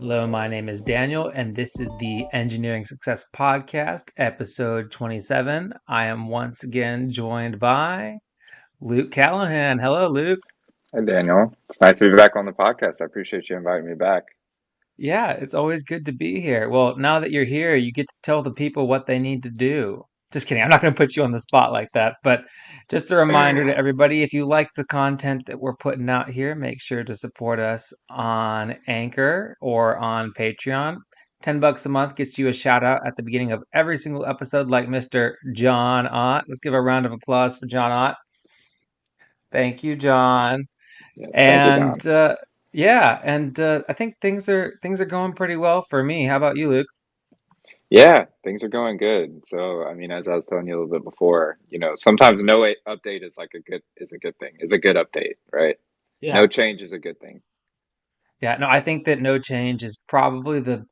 Hello, my name is Daniel, and this is the Engineering Success Podcast, episode 27. I am once again joined by Luke Callahan. Hello, Luke. Hey Daniel, it's nice to be back on the podcast. I appreciate you inviting me back. Yeah, it's always good to be here. Well, now that you're here, you get to tell the people what they need to do. Just kidding. I'm not going to put you on the spot like that, but just a reminder to everybody, if you like the content that we're putting out here, make sure to support us on Anchor or on Patreon. $10 a month gets you a shout out at the beginning of every single episode, like Mr. John Ott. Let's give a round of applause for John Ott. Thank you, John. Yes, thank you, Don. And yeah, and I think things are going pretty well for me. How about you, Luke? Yeah, things are going good. So, I mean, as I was telling you a little bit before, sometimes update is like a good thing, is a good update, right? No Yeah. change is a good thing. Yeah, no, I think that no change is probably the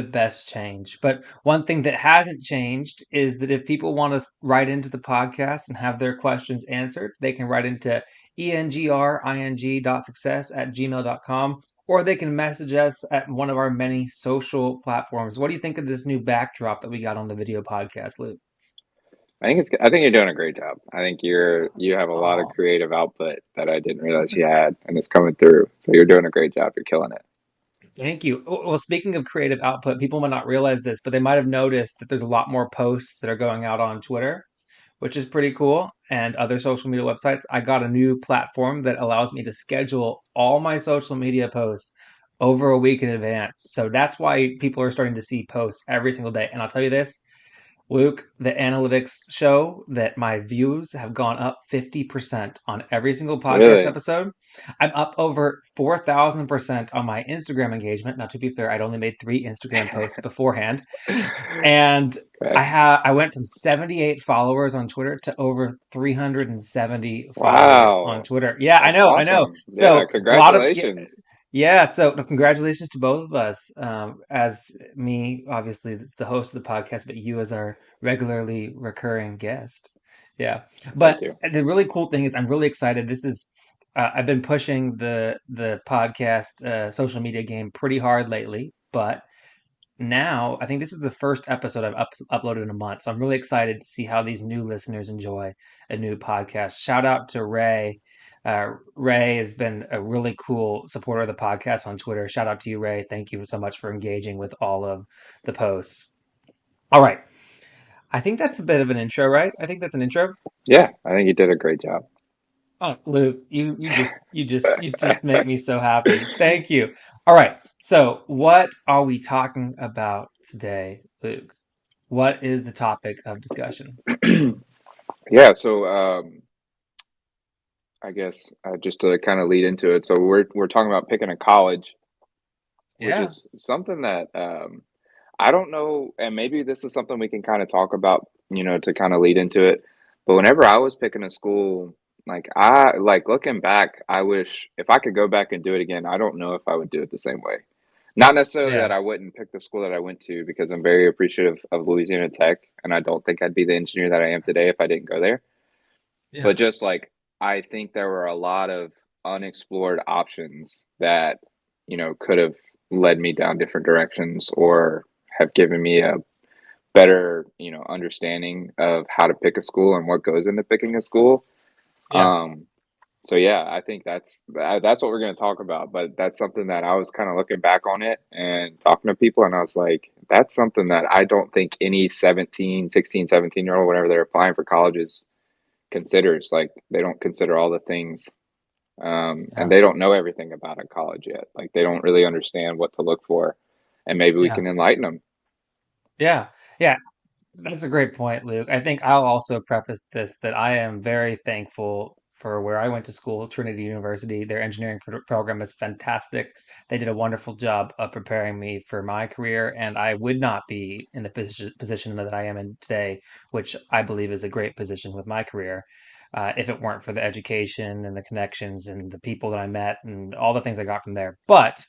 best change. But one thing that hasn't changed is that if people want to write into the podcast and have their questions answered, they can write into engring.success@gmail.com, or they can message us at one of our many social platforms. What do you think of this new backdrop that we got on the video podcast, Luke? I think you're doing a great job. I think you have a lot of Oh, creative output that I didn't realize you had, and it's coming through. So you're doing a great job. You're killing it. thank you. Well, speaking of creative output, people might not realize this, but they might have noticed that there's a lot more posts that are going out on Twitter, which is pretty cool, and other social media websites. I got a new platform that allows me to schedule all my social media posts over a week in advance. So that's why people are starting to see posts every single day. And I'll tell you this, Luke, the analytics show that my views have gone up 50% on every single podcast Really? episode. I'm up over 4,000% on my Instagram engagement. Now, to be fair, I'd only made 3 Instagram posts beforehand, and Okay. I went from 78 followers on Twitter to over 370 followers on Wow. Twitter. Yeah, That's I know. awesome. Yeah, So a lot of yeah, congratulations. yeah. So congratulations to both of us. As me, obviously, it's the host of the podcast, but you as our regularly recurring guest. Yeah. Thank But you. the really cool thing is, I'm really excited. This is I've been pushing the podcast social media game pretty hard lately, but now I think this is the first episode I've uploaded in a month. So I'm really excited to see how these new listeners enjoy a new podcast. Shout out to Ray. Ray has been a really cool supporter of the podcast on Twitter. Shout out to you, Ray. Thank you so much for engaging with all of the posts. All right. I think that's a bit of an intro, right? I think that's an intro. Yeah, I think you did a great job. Oh, Luke, you just make me so happy. Thank you. All right. So, what are we talking about today, Luke? What is the topic of discussion? Yeah, so I guess just to kind of lead into it, so we're talking about picking a college, which Yeah. is something that I don't know, and maybe this is something we can kind of talk about, to kind of lead into it. But whenever I was picking a school, like looking back, I wish if I could go back and do it again, I don't know if I would do it the same way. Not necessarily that Yeah. I wouldn't pick the school that I went to because I'm very appreciative of Louisiana Tech, and I don't think I'd be the engineer that I am today if I didn't go there. Yeah. But just like I think there were a lot of unexplored options that, could have led me down different directions or have given me a better, understanding of how to pick a school and what goes into picking a school. Yeah. Um, so yeah, I think that's what we're going to talk about, but that's something that I was kind of looking back on it and talking to people and I was like, that's something that I don't think any 17, 16, 17 year old whenever they're applying for colleges considers. Like they don't consider all the things, and Yeah. they don't know everything about a college yet. Like they don't really understand what to look for, and maybe we Yeah. can enlighten them. Yeah. Yeah. That's a great point, Luke. I think I'll also preface this that I am very thankful for where I went to school, Trinity University. Their engineering program is fantastic. They did a wonderful job of preparing me for my career, and I would not be in the position that I am in today, which I believe is a great position with my career, if it weren't for the education and the connections and the people that I met and all the things I got from there. But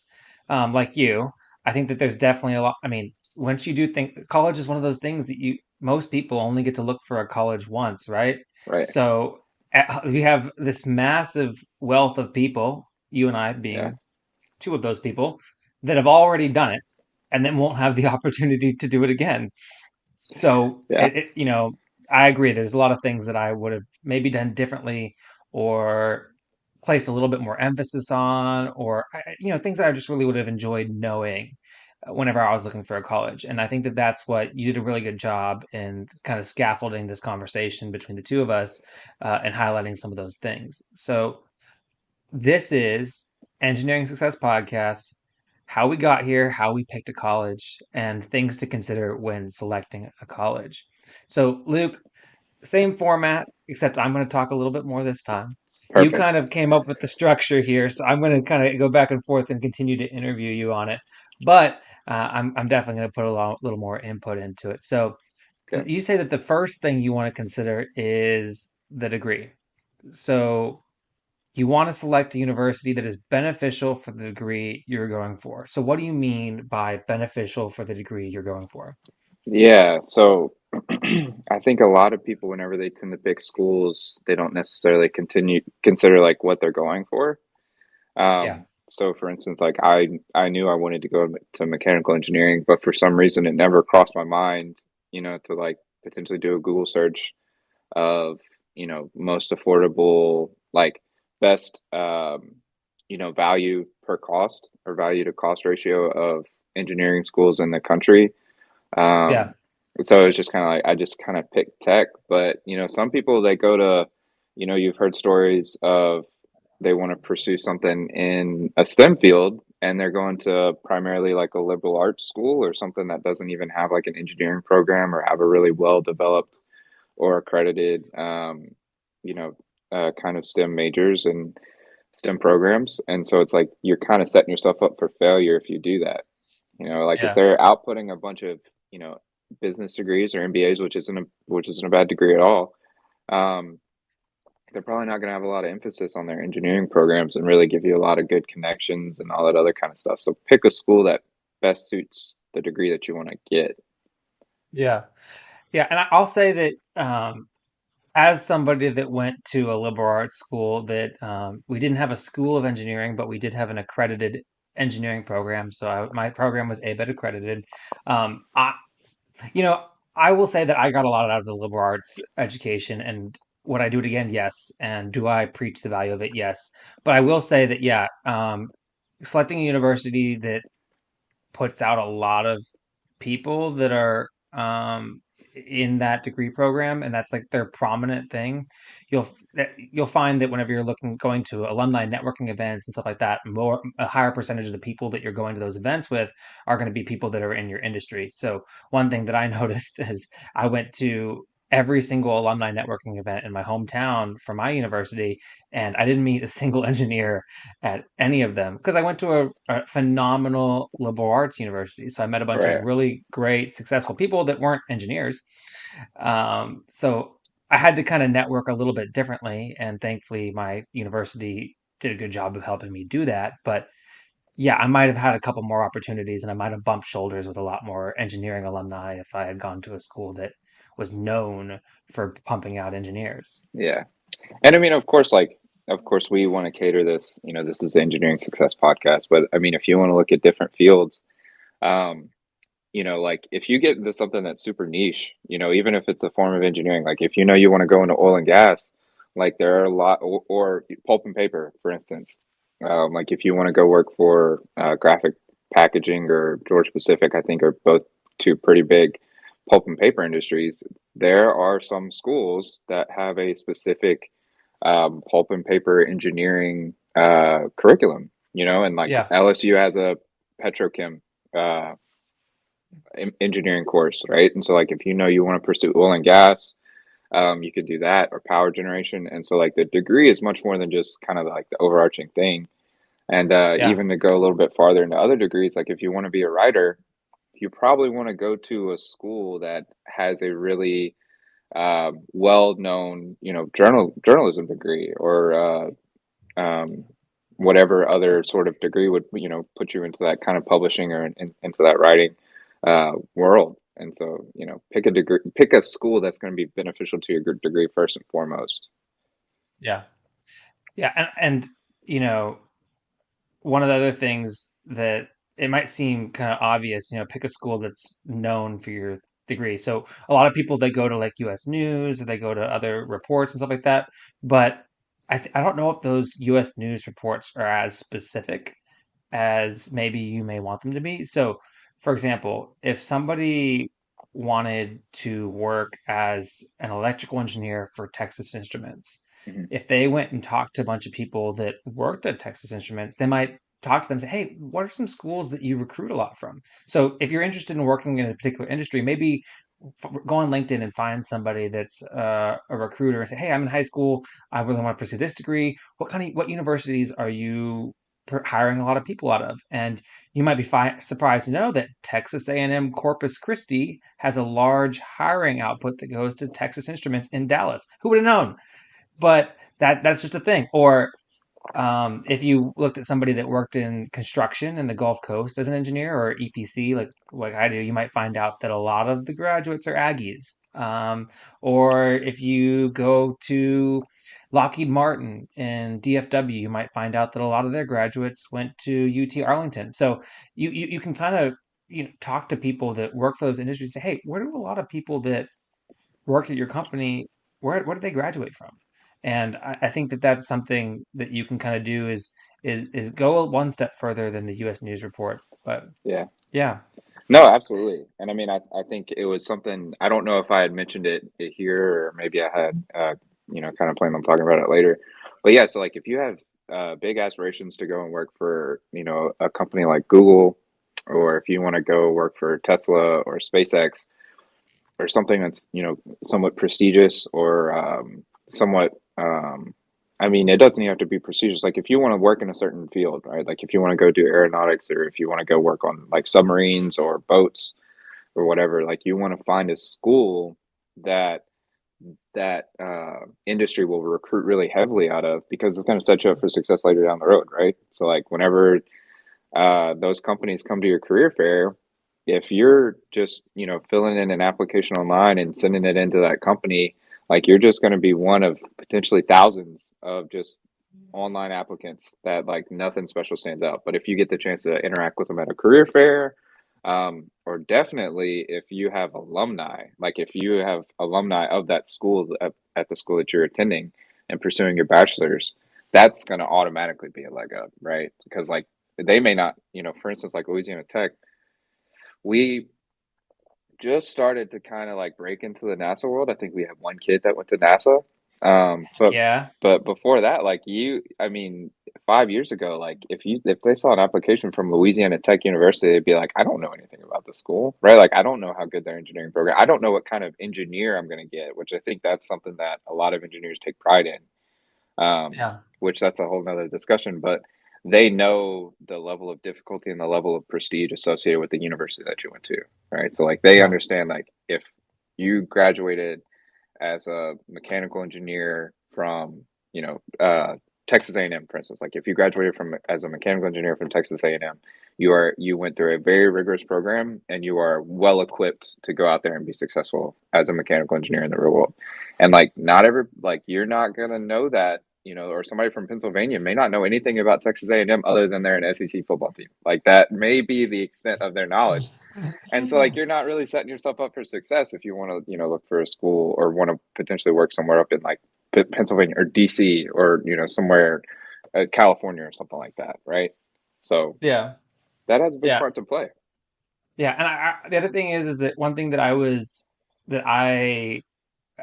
like you, I think that there's definitely a lot. I mean, once you do think college is one of those things that you most people only get to look for a college once, right? Right. So we have this massive wealth of people, you and I Yeah. being two of those people, that have already done it and then won't have the opportunity to do it again. So Yeah. I agree. There's a lot of things that I would have maybe done differently or placed a little bit more emphasis on, or things that I just really would have enjoyed knowing whenever I was looking for a college. And I think that that's what you did a really good job in kind of scaffolding this conversation between the two of us and highlighting some of those things. So this is Engineering Success Podcast, how we got here, how we picked a college, and things to consider when selecting a college. So, Luke, same format, except I'm going to talk a little bit more this time. You Perfect. kind of came up with the structure here, so I'm going to kind of go back and forth and continue to interview you on it. But I'm definitely going to put little more input into it. So, Okay. you say that the first thing you want to consider is the degree. So, you want to select a university that is beneficial for the degree you're going for. So, what do you mean by beneficial for the degree you're going for? Yeah. So I think a lot of people, whenever they tend to pick schools, they don't necessarily continue consider like what they're going for. Yeah, So for instance, like I knew I wanted to go to mechanical engineering, but for some reason it never crossed my mind, to like potentially do a Google search of, most affordable, like best, value per cost or value to cost ratio of engineering schools in the country. yeah, Um, so it's just kind of like I just kind of picked tech, but some people they go to, you've heard stories of they want to pursue something in a STEM field and they're going to primarily like a liberal arts school or something that doesn't even have like an engineering program or have a really well developed or accredited, you know, kind of STEM majors and STEM programs. And so it's like you're kind of setting yourself up for failure if you do that. Like if yeah, they're outputting a bunch of, you know, business degrees or MBAs, which isn't a bad degree at all. Um, they're probably not going to have a lot of emphasis on their engineering programs and really give you a lot of good connections and all that other kind of stuff. So pick a school that best suits the degree that you want to get. yeah. Yeah, and I'll say that as somebody that went to a liberal arts school, that we didn't have a school of engineering, but we did have an accredited engineering program. So my program was ABET accredited. Um, I, you know, I will say that I got a lot out of the liberal arts education, and would I do it again? Yes. And do I preach the value of it? Yes. But I will say that, yeah, selecting a university that puts out a lot of people that are in that degree program, and that's like their prominent thing. You'll find that whenever you're looking going to alumni networking events and stuff like that, more a higher percentage of the people that you're going to those events with are going to be people that are in your industry. So one thing that I noticed is I went to every single alumni networking event in my hometown for my university, and I didn't meet a single engineer at any of them because I went to a phenomenal liberal arts university. So I met a bunch of Right. really great, successful people that weren't engineers. So I had to kind of network a little bit differently. And thankfully, my university did a good job of helping me do that. But yeah, I might have had a couple more opportunities and I might have bumped shoulders with a lot more engineering alumni if I had gone to a school that was known for pumping out engineers. Yeah. And I mean, of course, we want to cater this. This is the Engineering Success Podcast, but I mean, if you want to look at different fields, um, like if you get into something that's super niche, even if it's a form of engineering, like if you want to go into oil and gas, like there are a lot, or pulp and paper, for instance. Like if you want to go work for graphic packaging or Georgia Pacific, I think are both two pretty big pulp and paper industries. There are some schools that have a specific pulp and paper engineering curriculum, and like Yeah, LSU has a petrochem uh, engineering course, right? And so, like, if you want to pursue oil and gas, you could do that or power generation. And so, like, the degree is much more than just kind of like the overarching thing. And yeah, even to go a little bit farther into other degrees, like if you want to be a writer, you probably want to go to a school that has a really well-known, journalism degree or whatever other sort of degree would put you into that kind of publishing or into that writing world. And so pick a degree, pick a school that's going to be beneficial to your degree first and foremost. yeah, yeah. And you know, one of the other things that it might seem kind of obvious, pick a school that's known for your degree. So a lot of people they go to like US News or they go to other reports and stuff like that, but I don't know if those US News reports are as specific as maybe you may want them to be. So, for example, if somebody wanted to work as an electrical engineer for Texas Instruments, Hmm. if they went and talked to a bunch of people that worked at Texas Instruments, they might talk to them and say, hey, what are some schools that you recruit a lot from? So, if you're interested in working in a particular industry, maybe go on LinkedIn and find somebody that's a recruiter and say, hey, I'm in high school. I really want to pursue this degree. What universities are you hiring a lot of people out of? And you might be surprised to know that Texas A&M Corpus Christi has a large hiring output that goes to Texas Instruments in Dallas. Who would have known? But that's just a thing. Or if you looked at somebody that worked in construction in the Gulf Coast as an engineer or EPC, like I do, you might find out that a lot of the graduates are Aggies. Or if you go to Lockheed Martin in DFW, you might find out that a lot of their graduates went to UT Arlington. So you can kind of talk to people that work for those industries. Say, hey, where do a lot of people that work at your company, where did they graduate from? And I think that that's something that you can kind of do is go one step further than the U.S. News report. But Yeah. yeah, No, absolutely. And I mean, I think it was something, I don't know if I had mentioned it here or maybe I had, kind of planned on talking about it later. But yeah, so like if you have big aspirations to go and work for, a company like Google, or if you want to go work for Tesla or SpaceX or something that's, somewhat prestigious or somewhat, I mean, it doesn't even have to be prestigious. Like if you want to work in a certain field, right? Like if you want to go do aeronautics or if you want to go work on like submarines or boats or whatever, like you want to find a school that industry will recruit really heavily out of because it's going to set you up for success later down the road, right? So like whenever those companies come to your career fair, if you're just filling in an application online and sending it into that company, like you're just going to be one of potentially thousands of just online applicants that like nothing special stands out. But if you get the chance to interact with them at a career fair, or definitely if you have alumni, like if you have alumni of that school at the school that you're attending and pursuing your bachelor's, that's going to automatically be a leg up, right? Because like they may not, for instance, like Louisiana Tech, we just started to kind of like break into the NASA world. I think we have one kid that went to NASA. heck But yeah, before that, like I mean, 5 years ago, like if they saw an application from Louisiana Tech University, they'd be like, I don't know anything about the school, right? Like I don't know how good their engineering program. I don't know what kind of engineer I'm going to get, which I think that's something that a lot of engineers take pride in, yeah, which that's a whole nother discussion. But they know the level of difficulty and the level of prestige associated with the university that you went to, right? So like they yeah, understand like if you graduated as a mechanical engineer from Texas A&M, for instance, like if you graduated from as a mechanical engineer from Texas A&M, you went through a very rigorous program and you are well equipped to go out there and be successful as a mechanical engineer in the real world. And like not every like you're not gonna know that, or somebody from Pennsylvania may not know anything about Texas A&M other than they're an SEC football team. Like that may be the extent of their knowledge. And so like you're not really setting yourself up for success if you want to, look for a school or want to potentially work somewhere up in like Pennsylvania or DC or, somewhere California or something like that, right? So yeah, that has a big yeah, part to play. yeah. And the other thing is that one thing that I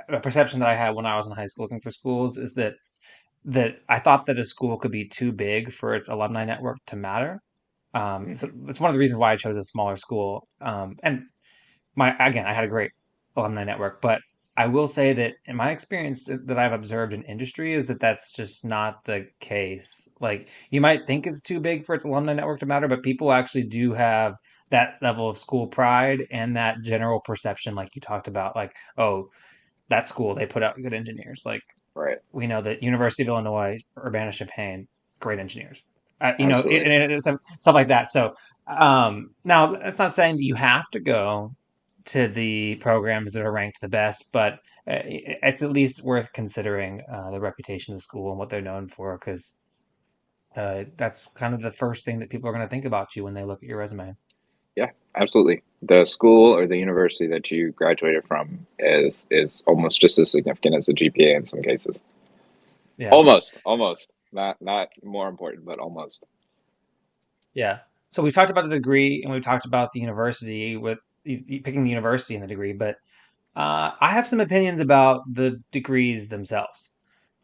a perception that I had when I was in high school looking for schools is that I thought that a school could be too big for its alumni network to matter. So Hmm. that's one of the reasons why I chose a smaller school. And I had a great alumni network, but I will say that in my experience that I've observed in industry is that that's just not the case. Like you might think it's too big for its alumni network to matter, but people actually do have that level of school pride and that general perception, like you talked about, like, oh, that school, they put out good engineers. Like Right. we know that University of Illinois, Urbana-Champaign, great engineers. Absolutely. Stuff like that. So now that's not saying that you have to go to the programs that are ranked the best, but it's at least worth considering the reputation of the school and what they're known for. Because That's kind of the first thing that people are going to think about you when they look at your resume. Yeah, absolutely. The school or the university that you graduated from is almost just as significant as the GPA in some cases. Yeah. Almost. Not more important, but almost. Yeah. So we talked about the degree and we talked about the university with picking the university and the degree, but I have some opinions about the degrees themselves.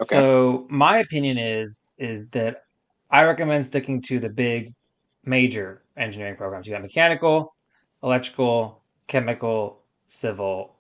Okay. So my opinion is that I recommend sticking to the big major engineering programs. You got mechanical, electrical, chemical, civil,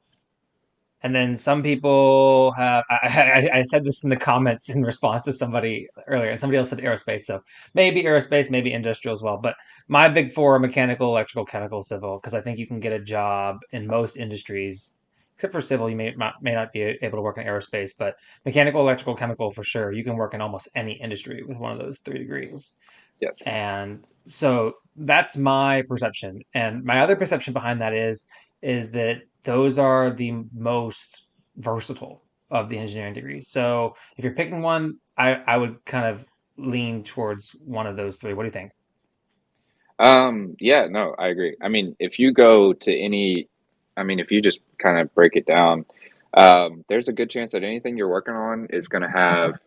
and then some people have, I said this in the comments in response to somebody earlier, and somebody else said aerospace. So maybe aerospace, maybe industrial as well. But my big four are mechanical, electrical, chemical, civil, because I think you can get a job in most industries, except for civil. You may not be able to work in aerospace, but mechanical, electrical, chemical for sure. You can work in almost any industry with one of those three degrees. Yes. And so that's my perception. And my other perception behind that is that those are the most versatile of the engineering degrees. So if you're picking one, I would kind of lean towards one of those three. What do you think? Yeah, no, I agree. I mean, if you go to any, I mean, if you just kind of break it down, there's a good chance that anything you're working on is going to have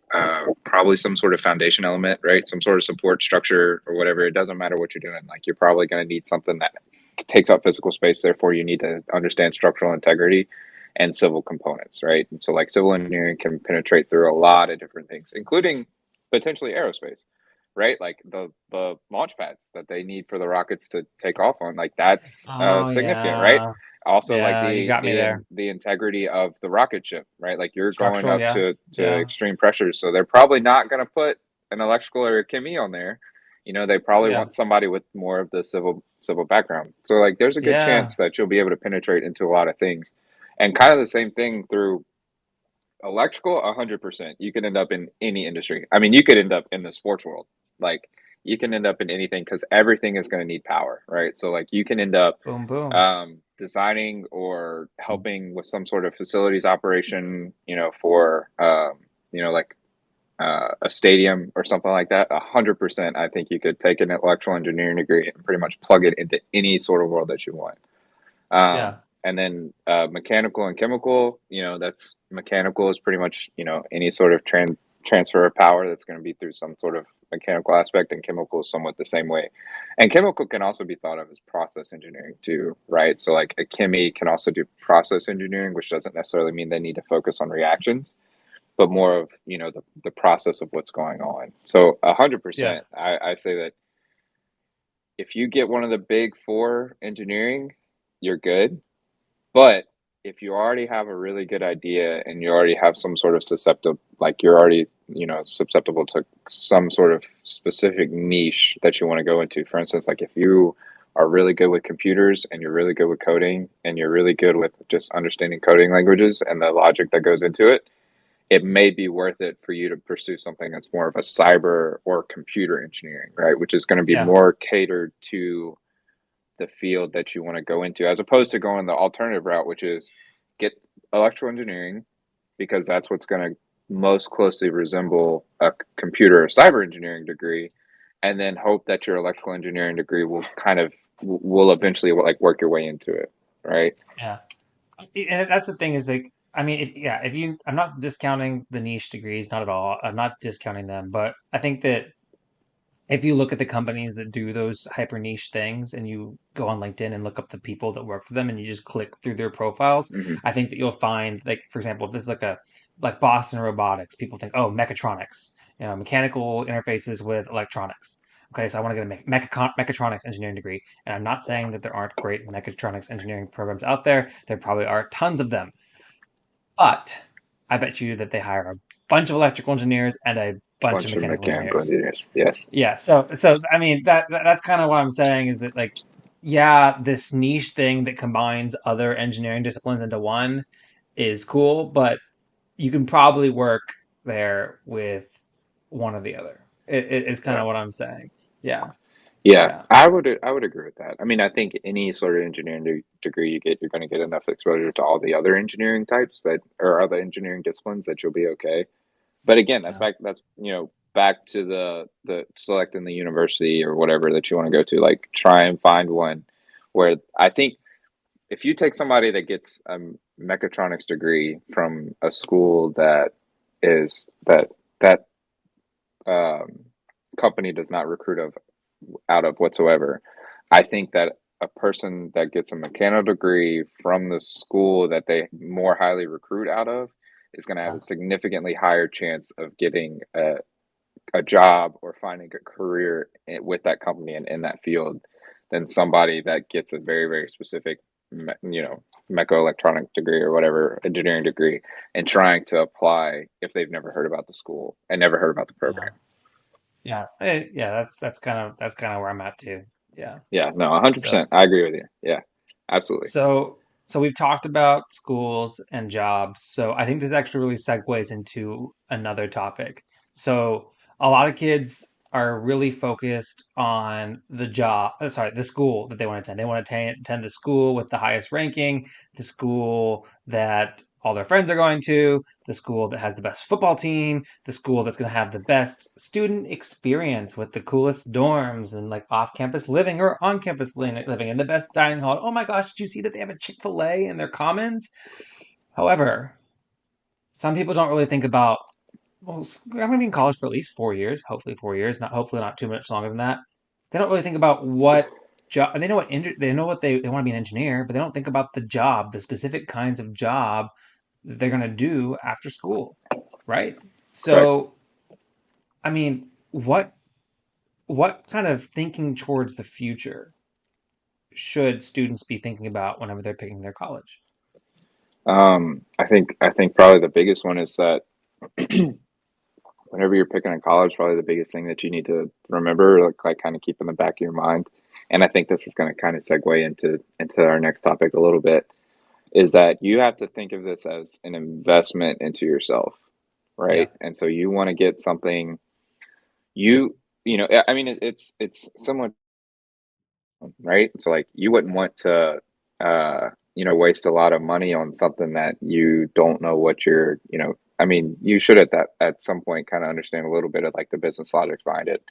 probably some sort of foundation element, right? Some sort of support structure or whatever. It doesn't matter what you're doing. Like, you're probably going to need something that takes up physical space. Therefore, you need to understand structural integrity and civil components, right? And so, like, civil engineering can penetrate through a lot of different things, including potentially aerospace, right? Like the launch pads that they need for the rockets to take off on, like that's Oh significant, right? yeah. Also, like Yeah, you got me there. the integrity of the rocket ship, right? Like you're going Structural, up yeah. to Yeah. extreme pressures, so they're probably not going to put an electrical or a chemie on there. You know, they probably Yeah. want somebody with more of the civil background. So like, there's a good Yeah. chance that you'll be able to penetrate into a lot of things, and kind of the same thing through electrical, 100%. You can end up in any industry. I mean, you could end up in the sports world. Like, you can end up in anything because everything is going to need power, right? So, like, you can end up Boom boom. designing or helping with some sort of facilities operation, for, like a stadium or something like that. 100%. I think you could take an electrical engineering degree and pretty much plug it into any sort of world that you want. Yeah. And then mechanical and chemical, that's mechanical is pretty much, any sort of transfer of power that's going to be through some sort of mechanical aspect, and chemical is somewhat the same way. And chemical can also be thought of as process engineering too, right? So like a chemie can also do process engineering, which doesn't necessarily mean they need to focus on reactions, but more of, the process of what's going on. So Yeah. 100%, I say that if you get one of the big four engineering, you're good. But if you already have a really good idea and you already have some sort of susceptible, like you're already, susceptible to some sort of specific niche that you want to go into. For instance, like if you are really good with computers and you're really good with coding and you're really good with just understanding coding languages and the logic that goes into it, it may be worth it for you to pursue something that's more of a cyber or computer engineering, right? Which is going to be Yeah. more catered to the field that you want to go into, as opposed to going the alternative route, which is get electrical engineering because that's what's going to most closely resemble a computer or cyber engineering degree, and then hope that your electrical engineering degree will eventually like work your way into it, right? Yeah. And that's the thing is like, I mean, if you, I'm not discounting the niche degrees, not at all. I'm not discounting them, but I think that if you look at the companies that do those hyper niche things and you go on LinkedIn and look up the people that work for them and you just click through their profiles, Mm-hmm. I think that you'll find, like, for example, if this is like Boston Robotics, people think, oh, mechatronics, mechanical interfaces with electronics. Okay, so I want to get a mechatronics engineering degree. And I'm not saying that there aren't great mechatronics engineering programs out there. There probably are tons of them. But I bet you that they hire a bunch of electrical engineers and a bunch of Bunch of mechanical mechanical engineers. engineers, yes. Yeah, so I mean that's kind of what I'm saying is that, like, yeah, this niche thing that combines other engineering disciplines into one is cool, but you can probably work there with one or the other. It is kind Yeah. of what I'm saying. Yeah, Yeah, yeah, I would agree with that. I mean, I think any sort of engineering degree you get, you're going to get enough exposure to all the other engineering types that or other engineering disciplines that you'll be okay. But again, Yeah. that's back to the selecting the university or whatever that you want to go to. Like try and find one where I think if you take somebody that gets a mechatronics degree from a school that is that um, company does not recruit of out of whatsoever, I think that a person that gets a mechanical degree from the school that they more highly recruit out of is going to have Yeah. a significantly higher chance of getting a job or finding a career with that company and in that field than somebody that gets a very, very specific, mecha electronic degree or whatever engineering degree and trying to apply if they've never heard about the school and never heard about the Yeah. program. Yeah. Yeah, that's kind of where I'm at too. Yeah. Yeah, no, 100%. So I agree with you. Yeah, absolutely. So, so we've talked about schools and jobs. So I think this actually really segues into another topic. So a lot of kids are really focused on the job, sorry, the school that they want to attend. They want to attend the school with the highest ranking, the school that all their friends are going to, the school that has the best football team, the school that's going to have the best student experience with the coolest dorms and like off-campus living or on-campus living and the best dining hall. Oh my gosh, did you see that they have a Chick-fil-A in their commons? However, some people don't really think about, well, I'm going to be in college for at least 4 years, hopefully 4 years, not hopefully not too much longer than that. They don't really think about what job they know what they know what they want to be an engineer, but they don't think about the job, the specific kinds of job that they're going to do after school, right? Correct. So, I mean, what kind of thinking towards the future should students be thinking about whenever they're picking their college? I think probably the biggest one is that whenever you're picking a college, probably the biggest thing that you need to remember, like kind of keep in the back of your mind, and I think this is going to kind of segue into our next topic a little bit, is that you have to think of this as an investment into yourself, Yeah, right? And so you want to get something I mean, it's similar, right? So like you wouldn't want to waste a lot of money on something that you don't know what I mean, you should at some point kind of understand a little bit of like the business logic behind it.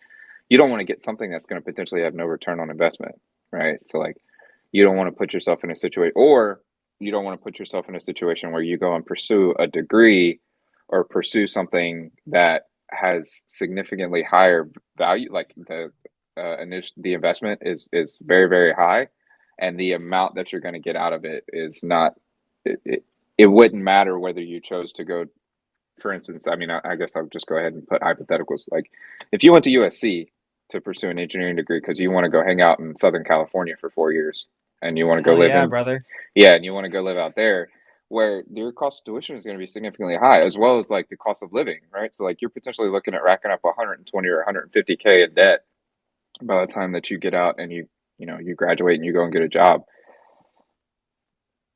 You don't want to get something that's going to potentially have no return on investment, right? So like you don't want to put yourself in a situation or you don't want to put yourself in a situation where you go and pursue a degree or pursue something that has significantly higher value, like the investment is very, very high, and the amount that you're going to get out of it is not. It wouldn't matter whether you chose to go. For instance, I mean, I guess I'll just go ahead and put hypotheticals. Like, if you went to USC to pursue an engineering degree because you want to go hang out in Southern California for 4 years, and you want to go hell live yeah, in, brother. yeah, and you want to go live out there, where your cost of tuition is going to be significantly high, as well as like the cost of living, right? So like you're potentially looking at racking up 120 or 150K in debt by the time that you get out and you graduate and you go and get a job.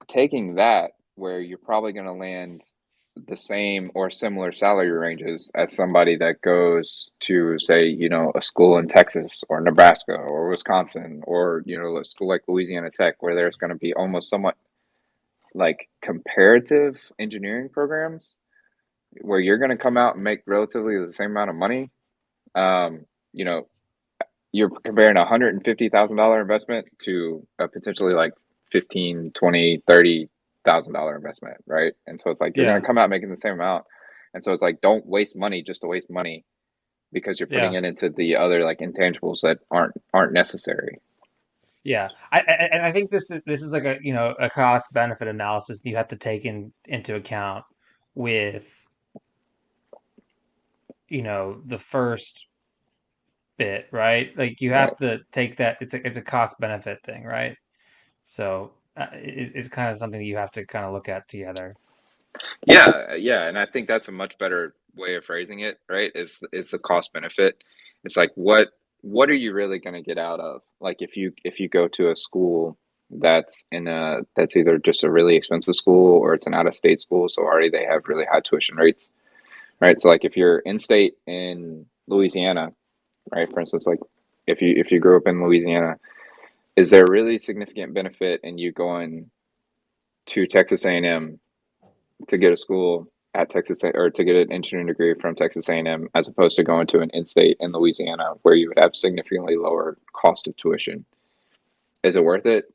Taking that where you're probably going to land the same or similar salary ranges as somebody that goes to say a school in Texas or Nebraska or Wisconsin or a school like Louisiana Tech where there's going to be almost somewhat like comparative engineering programs where you're going to come out and make relatively the same amount of money. um, you know you're comparing $150,000 investment to a potentially like 15, 20, $30,000 investment, right? And so it's like you're going Yeah, to come out making the same amount. And so it's like don't waste money just to waste money because you're putting yeah, it into the other like intangibles that aren't necessary. yeah. And I think this is like a cost benefit analysis that you have to take into account with the first bit, right? Like you Right. have to take that. It's a cost benefit thing, right? So it's kind of something that you have to kind of look at together. Yeah, yeah, and I think that's a much better way of phrasing it, right? Is the cost benefit. It's like what are you really going to get out of like if you go to a school that's either just a really expensive school or it's an out of state school, so already they have really high tuition rates, right? So like if you're in state in Louisiana, right? For instance, like if you grew up in Louisiana, is there really significant benefit in you going to Texas A&M to get a school at Texas or to get an engineering degree from Texas A&M as opposed to going to an in-state in Louisiana where you would have significantly lower cost of tuition. Is it worth it?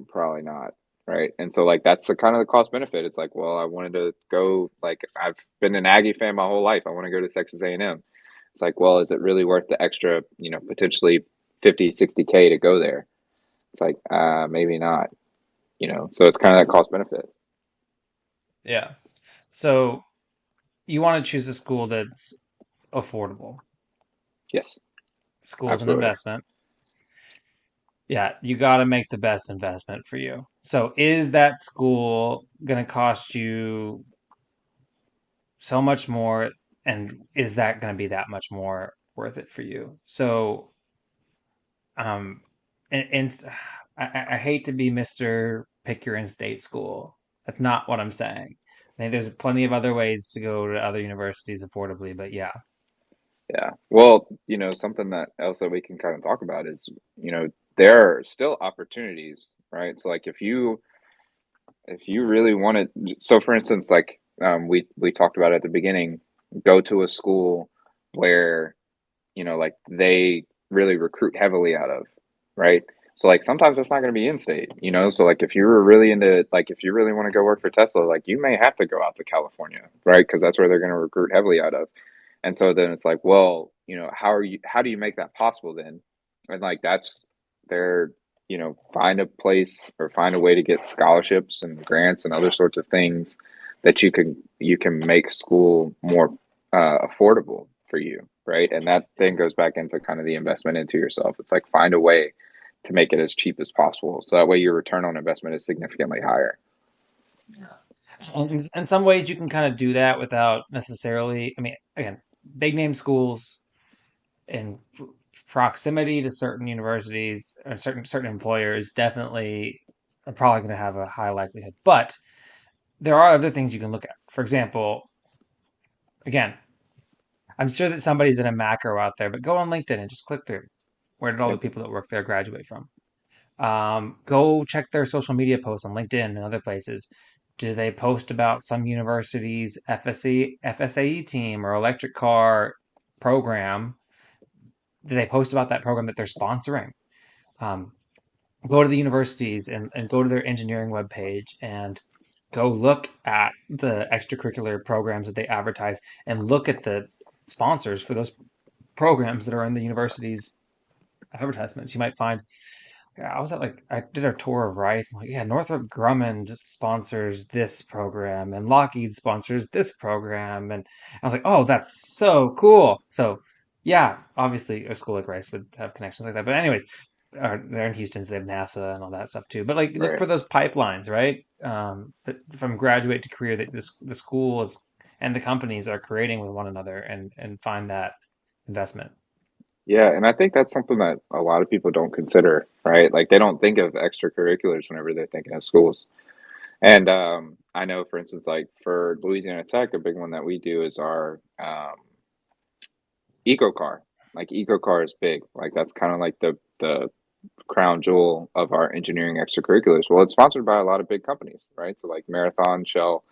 Probably not. Right. And so like that's the kind of the cost benefit. It's like, well, I wanted to go like I've been an Aggie fan my whole life. I want to go to Texas A&M. It's like, well, is it really worth the extra, potentially 50, 60K to go there? It's like, maybe not, So it's kind of that cost benefit. Yeah. So you want to choose a school that's affordable. Yes, School's an absolutely. investment. Yeah, you got to make the best investment for you. So is that school going to cost you so much more, and is that going to be that much more worth it for you? So, um, and I hate to be Mr. Pick your in-state school. That's not what I'm saying. I think there's plenty of other ways to go to other universities affordably, but yeah. Yeah. Well, something that else that we can kind of talk about is, there are still opportunities, right? So like if you really want to, so for instance, like we talked about at the beginning, go to a school where like they really recruit heavily out of, right? So like sometimes that's not going to be in state, So like if you were really into like if you really want to go work for Tesla, like you may have to go out to California, right? Because that's where they're going to recruit heavily out of. And so then it's like, well, how do you make that possible then? And like that's their, find a place or find a way to get scholarships and grants and other sorts of things that you can make school more affordable for you, right? And that then goes back into kind of the investment into yourself. It's like find a way to make it as cheap as possible, so that way your return on investment is significantly higher. Yeah. And in some ways, you can kind of do that without necessarily. I mean, again, big name schools in proximity to certain universities or certain employers definitely are probably going to have a high likelihood. But there are other things you can look at. For example, again, I'm sure that somebody's in a macro out there, but go on LinkedIn and just click through. Where did all the Yep. people that work there graduate from? Go check their social media posts on LinkedIn and other places. Do they post about some university's FSAE team or electric car program? Do they post about that program that they're sponsoring? Um, Go to the universities and go to their engineering webpage and go look at the extracurricular programs that they advertise and look at the sponsors for those programs that are in the university's advertisements. You might find, yeah, I did a tour of Rice. I'm like, yeah, Northrop Grumman sponsors this program and Lockheed sponsors this program. And I was like, oh, that's so cool. So, yeah, obviously a school like Rice would have connections like that. But, anyways, they're in Houston, so they have NASA and all that stuff too. But, like, look Right. for those pipelines, right? That from graduate to career that the schools and the companies are creating with one another and find that investment. Yeah, and I think that's something that a lot of people don't consider, right? Like they don't think of extracurriculars whenever they're thinking of schools. And I know, for instance, like for Louisiana Tech, a big one that we do is our eco car. Like eco car is big. Like that's kind of like the crown jewel of our engineering extracurriculars. Well, it's sponsored by a lot of big companies, right? So like Marathon, Shell,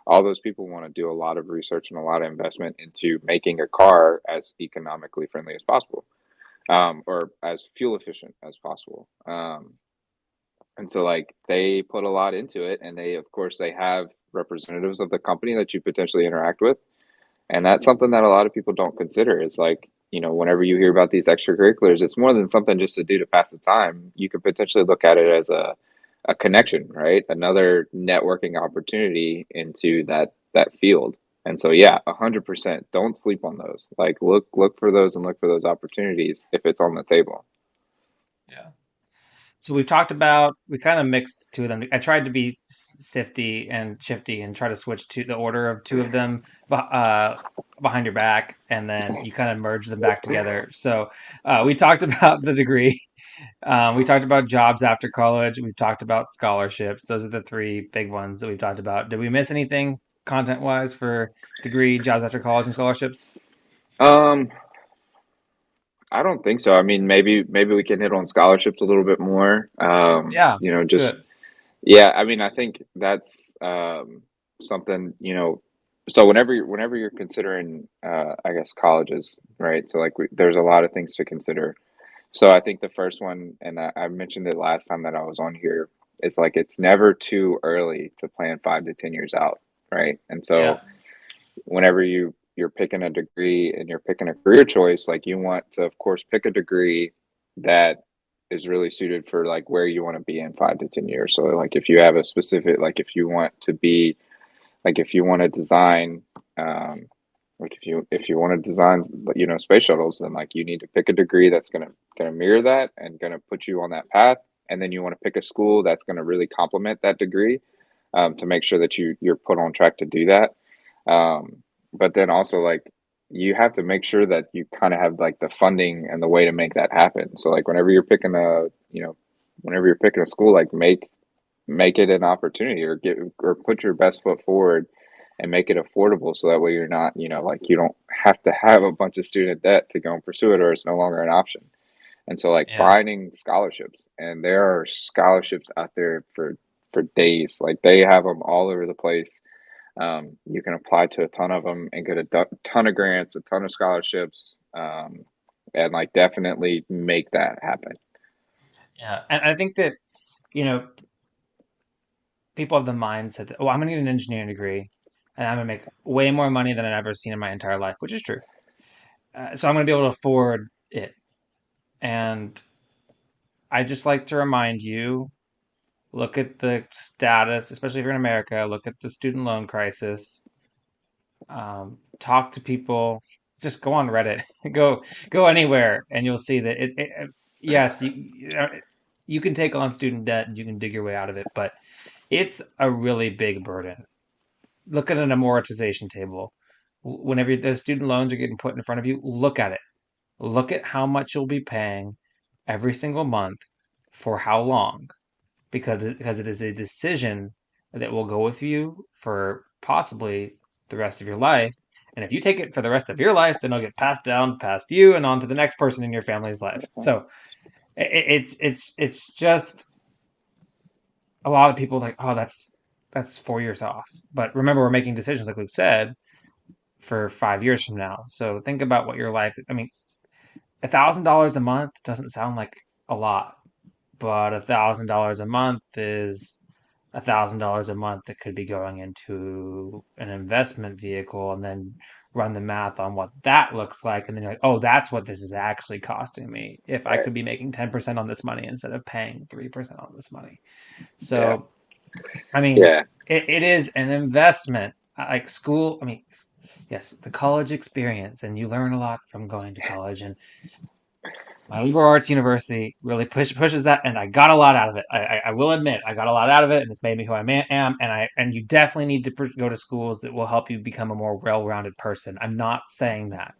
all those people want to do a lot of research and a lot of investment into making a car as economically friendly as possible, or as fuel efficient as possible. And so like they put a lot into it, and they of course they have representatives of the company that you potentially interact with, and that's something that a lot of people don't consider. Is like, whenever you hear about these extracurriculars, it's more than something just to do to pass the time. You could potentially look at it as a connection, right? Another networking opportunity into that field. And so yeah, 100%. Don't sleep on those. Like look for those and look for those opportunities if it's on the table. Yeah. So we kind of mixed two of them. I tried to be sifty and shifty and try to switch to the order of two of them behind your back, and then you kind of merge them back together. So we talked about the degree. We talked about jobs after college. We've talked about scholarships. Those are the three big ones that we've talked about. Did we miss anything content-wise for degree, jobs after college, and scholarships? Um, I don't think so. I mean, maybe we can hit on scholarships a little bit more. Yeah, let's do Just it. yeah. I mean, I think that's something. So whenever you're considering, I guess colleges, right? So like there's a lot of things to consider. So I think the first one, and I mentioned it last time that I was on here, is like it's never too early to plan 5 to 10 years out, right? And Yeah, so whenever you're picking a degree and you're picking a career choice, like you want to, of course, pick a degree that is really suited for like where you want to be in 5 to 10 years. So like if you have a specific, like if you want to be, like if you want to design, um, like if you want to design, space shuttles, then like you need to pick a degree that's gonna mirror that and gonna put you on that path. And then you want to pick a school that's gonna really complement that degree, to make sure that you're put on track to do that. Um, but then also like you have to make sure that you kind of have like the funding and the way to make that happen. So like whenever you're picking a school, like make it an opportunity or get or put your best foot forward and make it affordable so that way you're not, like you don't have to have a bunch of student debt to go and pursue it or it's no longer an option. And so like yeah, finding scholarships, and there are scholarships out there for days. Like they have them all over the place. You can apply to a ton of them and get a ton of grants, a ton of scholarships, and like definitely make that happen. yeah. And I think that, you know, people have the mindset that, oh, I'm going to get an engineering degree and I'm going to make way more money than I've ever seen in my entire life, which is true. So I'm going to be able to afford it. And I just like to remind you, look at the status, especially if you're in America, look at the student loan crisis, talk to people, just go on Reddit, go anywhere, and you'll see that yes, you can take on student debt and you can dig your way out of it, but it's a really big burden. Look at an amortization table. Whenever the student loans are getting put in front of you, look at it. Look at how much you'll be paying every single month for how long, because it is a decision that will go with you for possibly the rest of your life. And if you take it for the rest of your life, then it'll get passed down past you and on to the next person in your family's life. So it's just a lot of people like, oh, that's 4 years off. But remember, we're making decisions, like Luke said, for 5 years from now. So think about what your life. I mean, $1,000 a month doesn't sound like a lot, but $1,000 a month is $1,000 a month that could be going into an investment vehicle, and then run the math on what that looks like, and then you're like, oh, that's what this is actually costing me if I Right. could be making 10% on this money instead of paying 3% on this money. Yeah. So I mean, Yeah. it is an investment. Like school, I mean, yes, the college experience, and you learn a lot from going to college. And my liberal arts university really pushes that, and I got a lot out of it. I will admit, I got a lot out of it, and it's made me who I am. And you definitely need to go to schools that will help you become a more well-rounded person. I'm not saying that.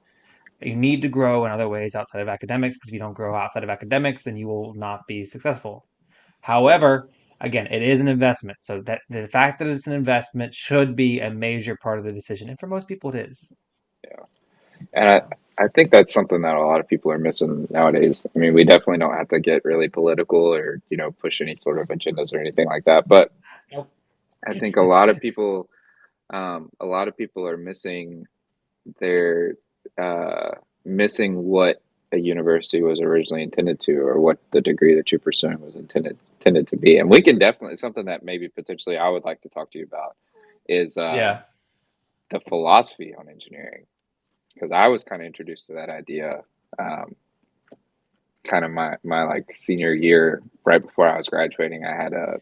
You need to grow in other ways outside of academics, because if you don't grow outside of academics, then you will not be successful. Yeah. However, again, it is an investment. So that the fact that it's an investment should be a major part of the decision. And for most people, it is. Yeah. And I think that's something that a lot of people are missing nowadays. I mean, we definitely don't have to get really political or, push any sort of agendas or anything like that. But Nope. I think a lot of people are their, uh, missing what a university was originally intended to, or what the degree that you're pursuing was intended to be. And we can definitely, something that maybe potentially I would like to talk to you about is, Yeah. the philosophy on engineering, because I was kind of introduced to that idea, um, kind of my like senior year, right before I was graduating. I had a,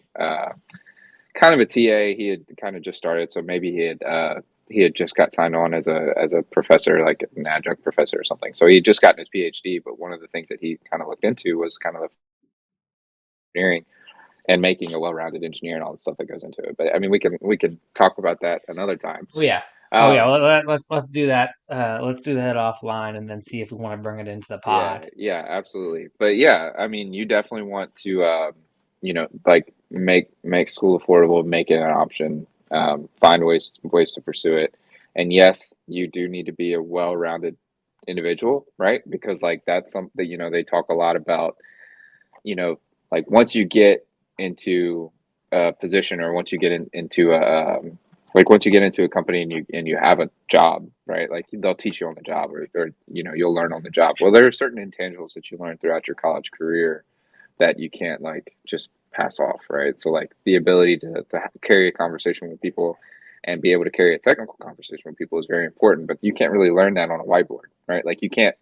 kind of a TA. He had kind of just started, so maybe he had just got signed on as a professor, like an adjunct professor or something. So he had just gotten his PhD. But one of the things that he kind of looked into was kind of the engineering and making a well-rounded engineer and all the stuff that goes into it. But I mean, we can talk about that another time. Oh yeah. Oh yeah. Um, Let's do that. Let's do that offline, and then see if we want to bring it into the Yeah, pod. yeah, absolutely. But yeah, I mean, you definitely want to, like make school affordable, make it an option, find ways to pursue it. And yes, you do need to be a well-rounded individual, right? Because like that's something, they talk a lot about, you know, like once you get into a position, or once you get into like once you get into a company and you have a job, right? Like they'll teach you on the job, or you'll learn on the job. Well, there are certain intangibles that you learn throughout your college career that you can't like just pass off, right? So like the ability to carry a conversation with people and be able to carry a technical conversation with people is very important, but you can't really learn that on a whiteboard, right? Like you can't,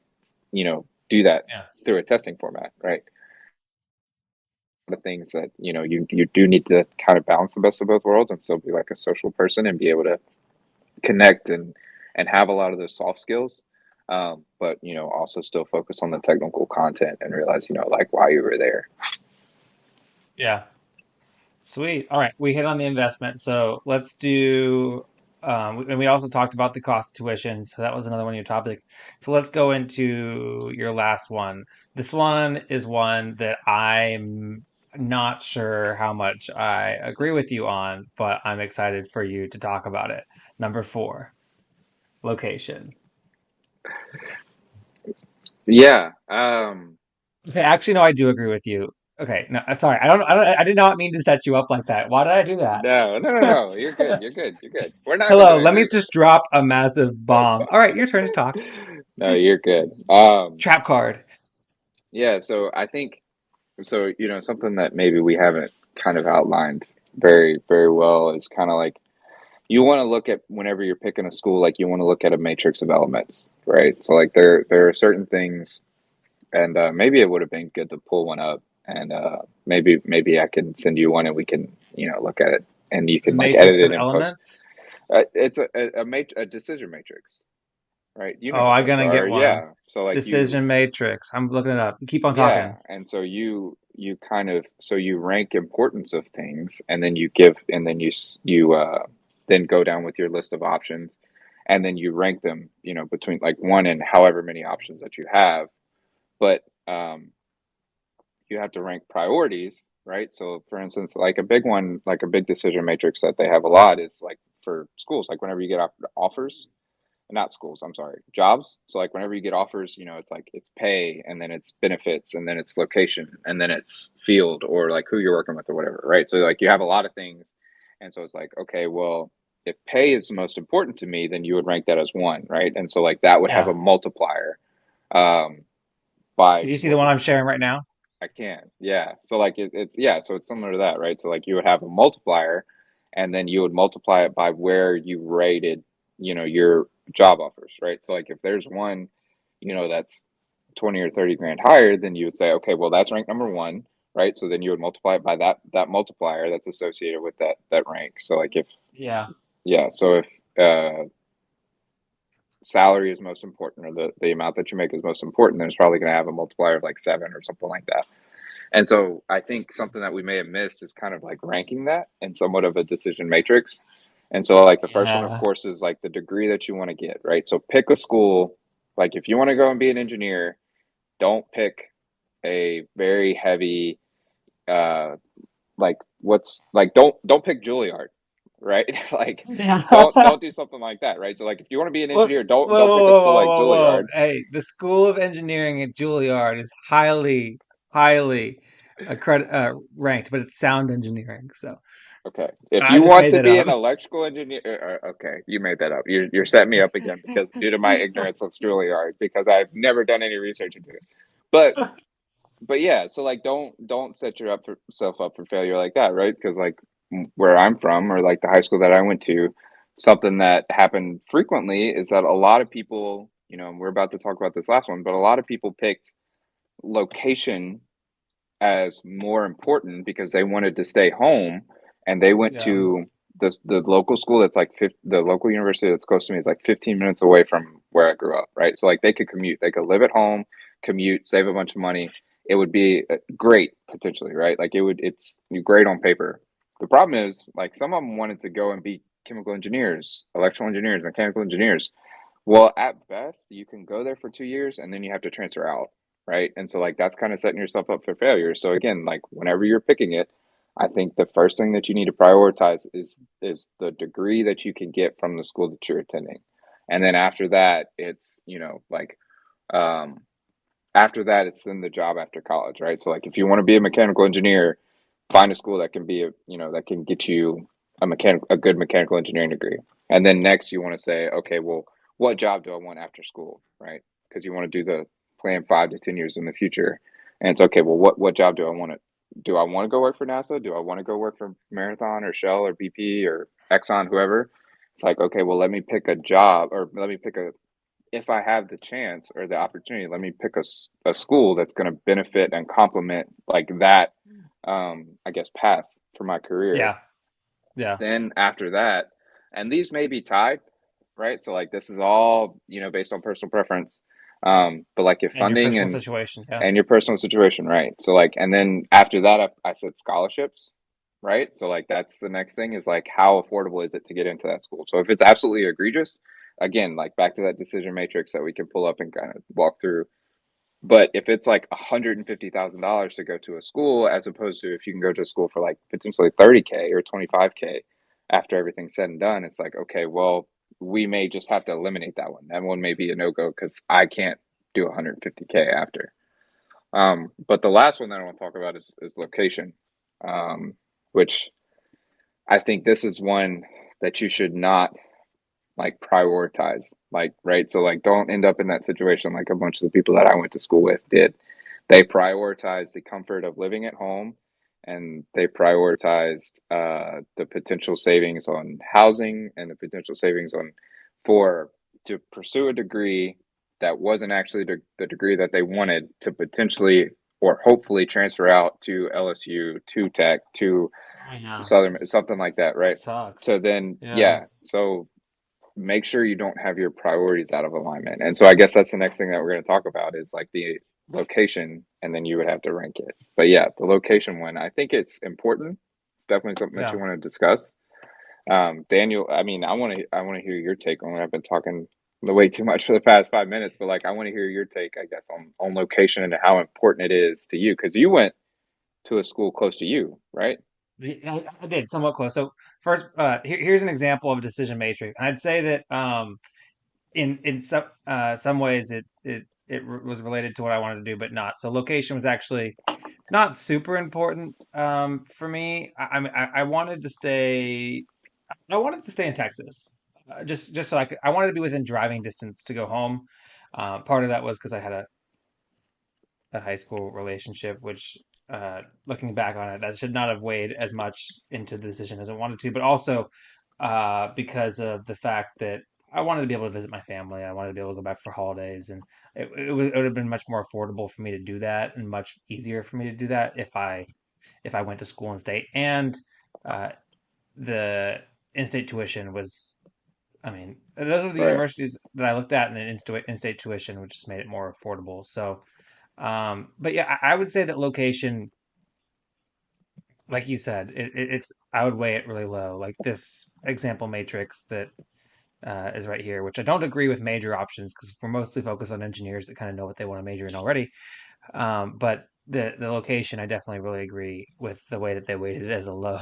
do that Yeah. through a testing format, right? The things that, you do need to kind of balance the best of both worlds and still be like a social person and be able to connect and have a lot of those soft skills. But also still focus on the technical content and realize, like why you were there. Yeah. Sweet. All right, we hit on the investment, so let's do. And we also talked about the cost of tuition, so that was another one of your topics. So let's go into your last one. This one is one that I'm not sure how much I agree with you on, but I'm excited for you to talk about it. Number four, location. Yeah. Okay, actually, no, I do agree with you. Okay, no, sorry, I did not mean to set you up like that. Why did I do No, no, no, that? no. You're good. You're good. You're good. We're not even Hello, gonna let me agree. just drop a massive bomb. All right, your turn to talk. No, you're good. Trap card. Yeah. So I think so. Something that maybe we haven't kind of outlined very, very well is kind of like you want to look at whenever you're picking a school, like you want to look at a matrix of elements, right? So like there are certain things, and maybe it would have been good to pull one up, and maybe I can send you one, and we can look at it, and you A can like edit matrix of it in post. elements. It's a decision matrix, right? You know Oh, what I'm those gonna get are, one. yeah. So like Decision matrix. I'm looking it up. Keep on yeah, talking. and so you kind of so you rank importance of things, and then you give, and then you then go down with your list of options, and then you rank them, between like one and however many options that you have. But you have to rank priorities, right? So, for instance, like a big one, like a big decision matrix that they have a lot is like for schools, like whenever you get offers, not schools, I'm sorry, jobs. So, like whenever you get offers, it's like it's pay, and then it's benefits, and then it's location, and then it's field, or like who you're working with or whatever, right? So, like you have a lot of things. And so it's like, okay, well, if pay is most important to me, then you would rank that as one, right? And so, like, that would have a Yeah. multiplier um, by Did you see the what one I'm sharing right now? I can. Yeah. So like it's yeah, so it's similar to that, right? So like you would have a multiplier, and then you would multiply it by where you rated, your job offers, right? So like if there's one, that's 20 or 30 grand higher, then you would say, okay, well that's rank number one, right? So then you would multiply it by that multiplier that's associated with that rank. So like if Yeah. yeah, so if salary is most important, or the amount that you make is most important, then it's probably going to have a multiplier of like seven or something like that. And so I think something that we may have missed is kind of like ranking that in somewhat of a decision matrix. And so, like, the first one, of Yeah. course, is like the degree that you want to get, right? So pick a school. Like, if you want to go and be an engineer, don't pick a very heavy, uh, like, what's like, don't pick Juilliard, right? Like, Yeah. don't do something like that, right? So, like, if you want to be an Whoa, engineer, whoa, don't pick a whoa, school whoa, like whoa, whoa. Juilliard. Hey, the School of Engineering at Juilliard is highly, highly ranked, but it's sound engineering. So Okay. If I you just want made to that be up. an electrical engineer, okay, you made that up. You're setting me up again because due to my ignorance of Juilliard, because I've never done any research into it. But yeah, so like don't set yourself up for failure like that, right? Because like where I'm from, or like the high school that I went to, something that happened frequently is that a lot of people, and we're about to talk about this last one, but a lot of people picked location as more important because they wanted to stay home, and they went Yeah. to the local school that's like the local university that's close to me is like 15 minutes away from where I grew up, right? So like they could commute, they could live at home, commute, save a bunch of money. It would be great potentially, right? Like it's great on paper. The problem is like some of them wanted to go and be chemical engineers, electrical engineers, mechanical engineers. Well, at best, you can go there for 2 years and then you have to transfer out, right? And so, like, that's kind of setting yourself up for failure. So again, like, whenever you're picking it, I think the first thing that you need to prioritize is the degree that you can get from the school that you're attending, and then after that, it's um, after that, it's then the job after college, right? So, like, if you want to be a mechanical engineer, find a school that can be that can get you a good mechanical engineering degree. And then next you want to say, okay, well, what job do I want after school, right? Because you want to do the plan 5 to 10 years in the future. And it's okay, well, what job do I want to do? I want to go work for NASA? Do I want to go work for Marathon or Shell or BP or Exxon, whoever? It's like, okay, well, let me pick a job, or let me pick a, if I have the chance or the opportunity, let me pick a school that's going to benefit and complement like that, I guess, path for my career. Yeah. Yeah. Then after that, and these may be tied, right? So like this is all, based on personal preference. But like if And your funding personal and situation. Yeah. your personal situation, right? So like, and then after that, I said scholarships, right? So like that's the next thing is like how affordable is it to get into that school? So if it's absolutely egregious, again, like back to that decision matrix that we can pull up and kind of walk through. But if it's like $150,000 to go to a school, as opposed to if you can go to a school for like potentially 30K or 25K after everything's said and done, it's like, okay, well, we may just have to eliminate that one. That one may be a no go because I can't do 150K after. But the last one that I want to talk about is location, um, which I think this is one that you should not like prioritize, like, right? So like don't end up in that situation like a bunch of the people that I went to school with did. They prioritized the comfort of living at home, and they prioritized the potential savings on housing and the potential savings on for to pursue a degree that wasn't actually the degree that they wanted to potentially or hopefully transfer out to LSU, to Tech, to Oh, yeah. Southern, something like that, right? So Sucks. then, Yeah. yeah, so make sure you don't have your priorities out of alignment. And so I guess that's the next thing that we're going to talk about is like the location, and then you would have to rank it. But yeah, the location one, I think it's important. It's definitely something that you Yeah. want to discuss. Daniel, I mean, I want to hear your take on it. I've been talking way too much for the past 5 minutes, but like I want to hear your take, I guess, on location and how important it is to you because you went to a school close to you, right? I did somewhat close. So first, here's an example of a decision matrix. And I'd say that in some ways was related to what I wanted to do, but not. So location was actually not super important for me. I wanted to stay. I wanted to stay in Texas, just so I wanted to be within driving distance to go home. Part of that was because I had a high school relationship, which, looking back on it, that should not have weighed as much into the decision as I wanted to, but also because of the fact that I wanted to be able to visit my family. I wanted to be able to go back for holidays, and it would have been much more affordable for me to do that, and much easier for me to do that if I went to school in state. And uh, the in-state tuition was, I mean, those were the Right, universities that I looked at, and then in-state tuition, which just made it more affordable. So, but yeah, I would say that location, like you said, it's I would weigh it really low. Like this example matrix that is right here, which I don't agree with major options because we're mostly focused on engineers that kind of know what they want to major in already. But the location, I definitely really agree with the way that they weighted it as a low,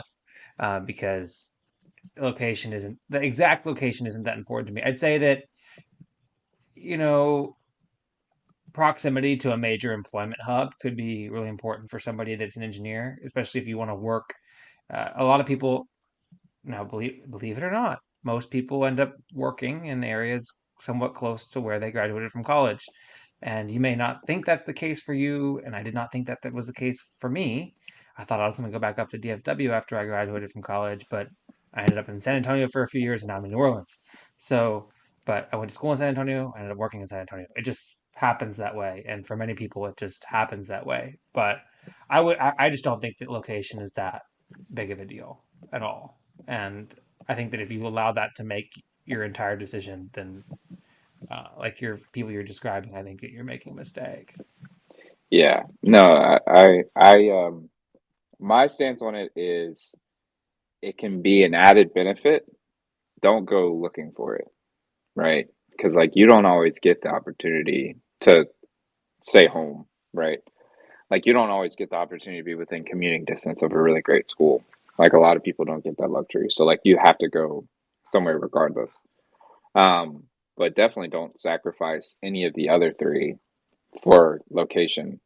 because the exact location isn't that important to me. I'd say that, you know, proximity to a major employment hub could be really important for somebody that's an engineer, especially if you want to work. A lot of people now, believe it or not, most people end up working in areas somewhat close to where they graduated from college. And you may not think that's the case for you, and I did not think that that was the case for me. I thought I was going to go back up to DFW after I graduated from college, but I ended up in San Antonio for a few years, and now I'm in New Orleans. So, but I went to school in San Antonio. I ended up working in San Antonio. It just happens that way, and for many people, it just happens that way. But I just don't think that location is that big of a deal at all. And I think that if you allow that to make your entire decision, then like your people you're describing, I think that you're making a mistake. yeah, no, I my stance on it is it can be an added benefit. Don't go looking for it, right? Because like you don't always get the opportunity to stay home, right? Like you don't always get the opportunity to be within commuting distance of a really great school. Like a lot of people don't get that luxury. So like you have to go somewhere regardless. Um, but definitely don't sacrifice any of the other three for location.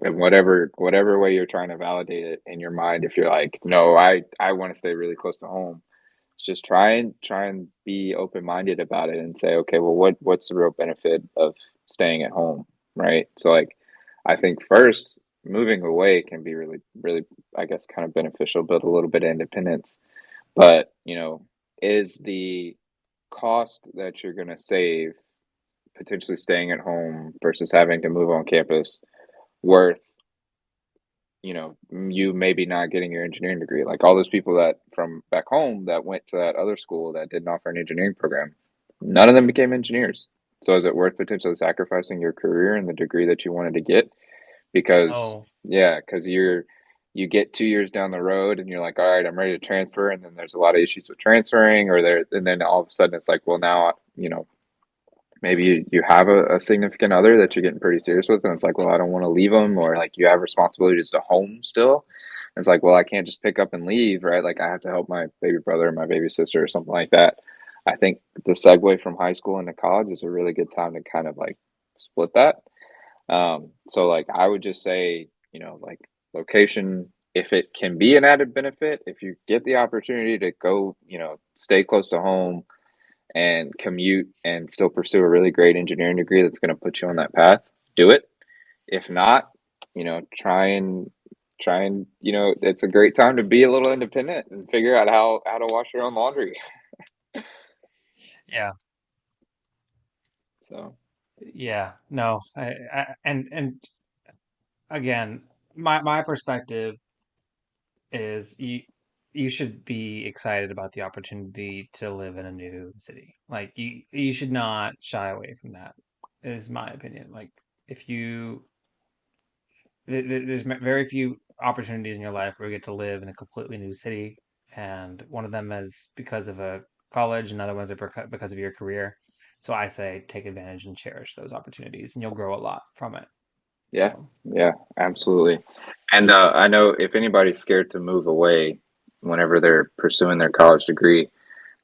in whatever way you're trying to validate it in your mind. If you're like, no, I want to stay really close to home, just try and be open minded about it and say, okay, well, what's the real benefit of staying at home, right? So like, I think first moving away can be really really, I guess, kind of beneficial, build a little bit of independence. But is the cost that you're going to save potentially staying at home versus having to move on campus worth you maybe not getting your engineering degree? Like all those people that from back home that went to that other school that didn't offer an engineering program, none of them became engineers. So is it worth potentially sacrificing your career and the degree that you wanted to get? Because Oh, yeah, because you get 2 years down the road and you're like, all right, I'm ready to transfer, and then there's a lot of issues with transferring, and then all of a sudden it's like, well, now maybe you have a significant other that you're getting pretty serious with, and it's like, well, I don't want to leave them, or like you have responsibilities to home still. And it's like, well, I can't just pick up and leave, right? Like I have to help my baby brother or my baby sister or something like that. I think the segue from high school into college is a really good time to kind of like split that. So like I would just say, like location, if it can be an added benefit, if you get the opportunity to go, stay close to home and commute and still pursue a really great engineering degree that's going to put you on that path, do it. If not, try and it's a great time to be a little independent and figure out how to wash your own laundry. yeah. So Yeah. No. And again, my perspective is you should be excited about the opportunity to live in a new city. Like you should not shy away from that, is my opinion. Like if you there's very few opportunities in your life where you get to live in a completely new city, and one of them is because of a college, and other ones are because of your career. So I say take advantage and cherish those opportunities, and you'll grow a lot from it. yeah, So yeah, absolutely. And I know if anybody's scared to move away whenever they're pursuing their college degree,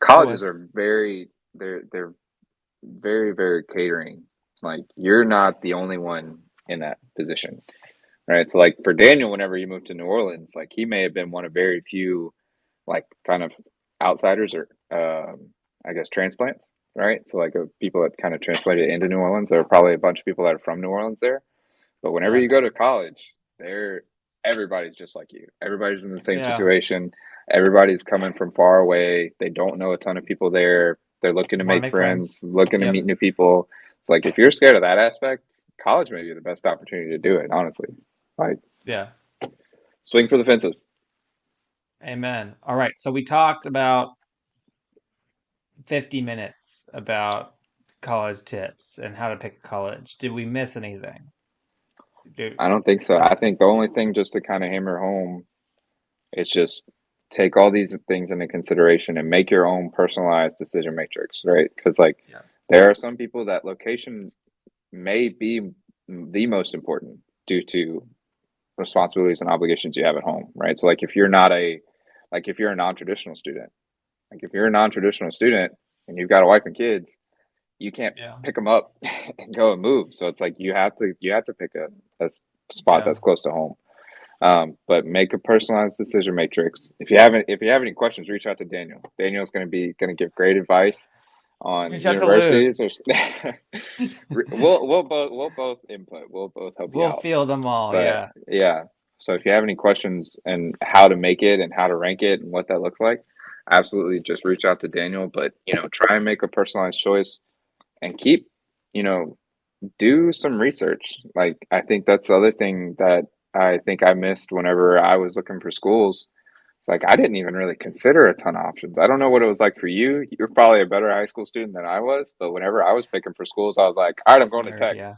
I colleges was, are they're very, very catering. Like you're not the only one in that position, right? So like for Daniel, whenever he moved to New Orleans, like he may have been one of very few like kind of outsiders or I guess transplants, right? So like people that kind of transplanted into New Orleans. There are probably a bunch of people that are from New Orleans there, but whenever yeah, you go to college, there everybody's just like you. Everybody's in the same yeah, situation. Everybody's coming from far away. They don't know a ton of people there. They're looking to want to make make friends, friends. looking to Yep, meet new people. It's like if you're scared of that aspect, college may be the best opportunity to do it, honestly. Like yeah. swing for the fences. Amen. All right, so we talked about 50 minutes about college tips and how to pick a college. Did we miss anything? Do, I don't think so. uh, I think the only thing just to kind of hammer home is just take all these things into consideration and make your own personalized decision matrix, right? Because like yeah, there are some people that location may be the most important due to responsibilities and obligations you have at home, right? So if you're a non-traditional student, like if you're a non-traditional student and you've got a wife and kids, you can't yeah, pick them up and go and move. So it's like you have to pick a spot yeah. that's close to home. But make a personalized decision matrix. If you have any questions, reach out to Daniel. Daniel's going to give great advice on Reach out to Luke. universities. Or we'll both input. We'll both help you We'll out. field them all. But Yeah, yeah, so if you have any questions and how to make it and how to rank it and what that looks like, absolutely just reach out to Daniel. But try and make a personalized choice and keep you know do some research. Like I think that's the other thing that I think I missed whenever I was looking for schools. It's like I didn't even really consider a ton of options. I don't know what it was like for you. You're probably a better high school student than I was, but whenever I was picking for schools, I was like, all right, I'm he's a going to nerd. tech. Yeah,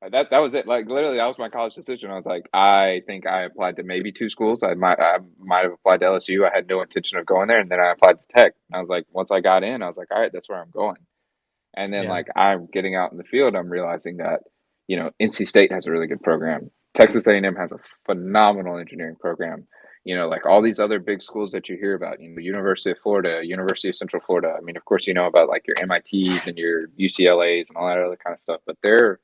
That was it. Like literally, that was my college decision. I was like, I think I applied to maybe two schools. I might have applied to LSU. I had no intention of going there, and then I applied to Tech. And I was like, once I got in, I was like, all right, that's where I'm going. And then yeah, like I'm getting out in the field, I'm realizing that NC State has a really good program. Texas A&M has a phenomenal engineering program. Like all these other big schools that you hear about, University of Florida, University of Central Florida. I mean, of course, you know about like your MITs and your UCLAs and all that other kind of stuff, but they're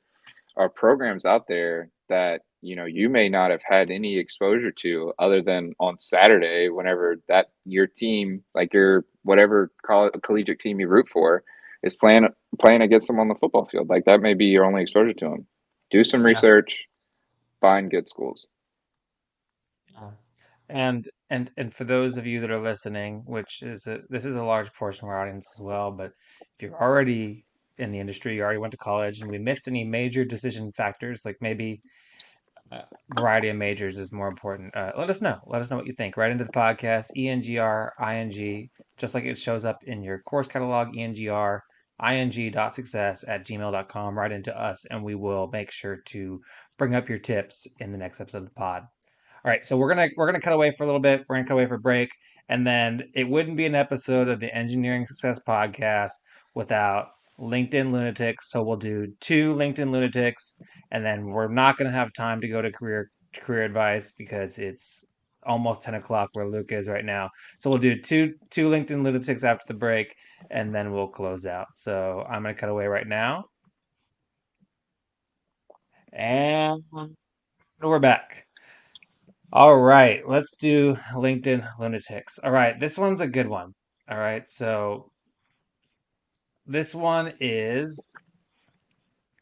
are programs out there that you may not have had any exposure to other than on Saturday whenever that your team, like your whatever collegiate team you root for, is playing against them on the football field. Like that may be your only exposure to them. Do some Yeah. research, find good schools. Yeah. And for those of you that are listening, which is this is a large portion of our audience as well, but if you're already in the industry, you already went to college, and we missed any major decision factors, like maybe variety of majors is more important. Let us know. Let us know what you think. Right into the podcast, ENGRing, just like it shows up in your course catalog, ENGRing.success@gmail.com, right into us, and we will make sure to bring up your tips in the next episode of the pod. All right, so we're gonna cut away for a little bit. We're gonna cut away for a break, and then it wouldn't be an episode of the Engineering Success Podcast without LinkedIn Lunatics. So we'll do two LinkedIn Lunatics, and then we're not gonna have time to go to career advice because it's almost 10 o'clock where Luke is right now. So we'll do two LinkedIn Lunatics after the break, and then we'll close out. So I'm gonna cut away right now, and we're back. All right, let's do LinkedIn lunatics. All right, this one's a good one. All right, so this one is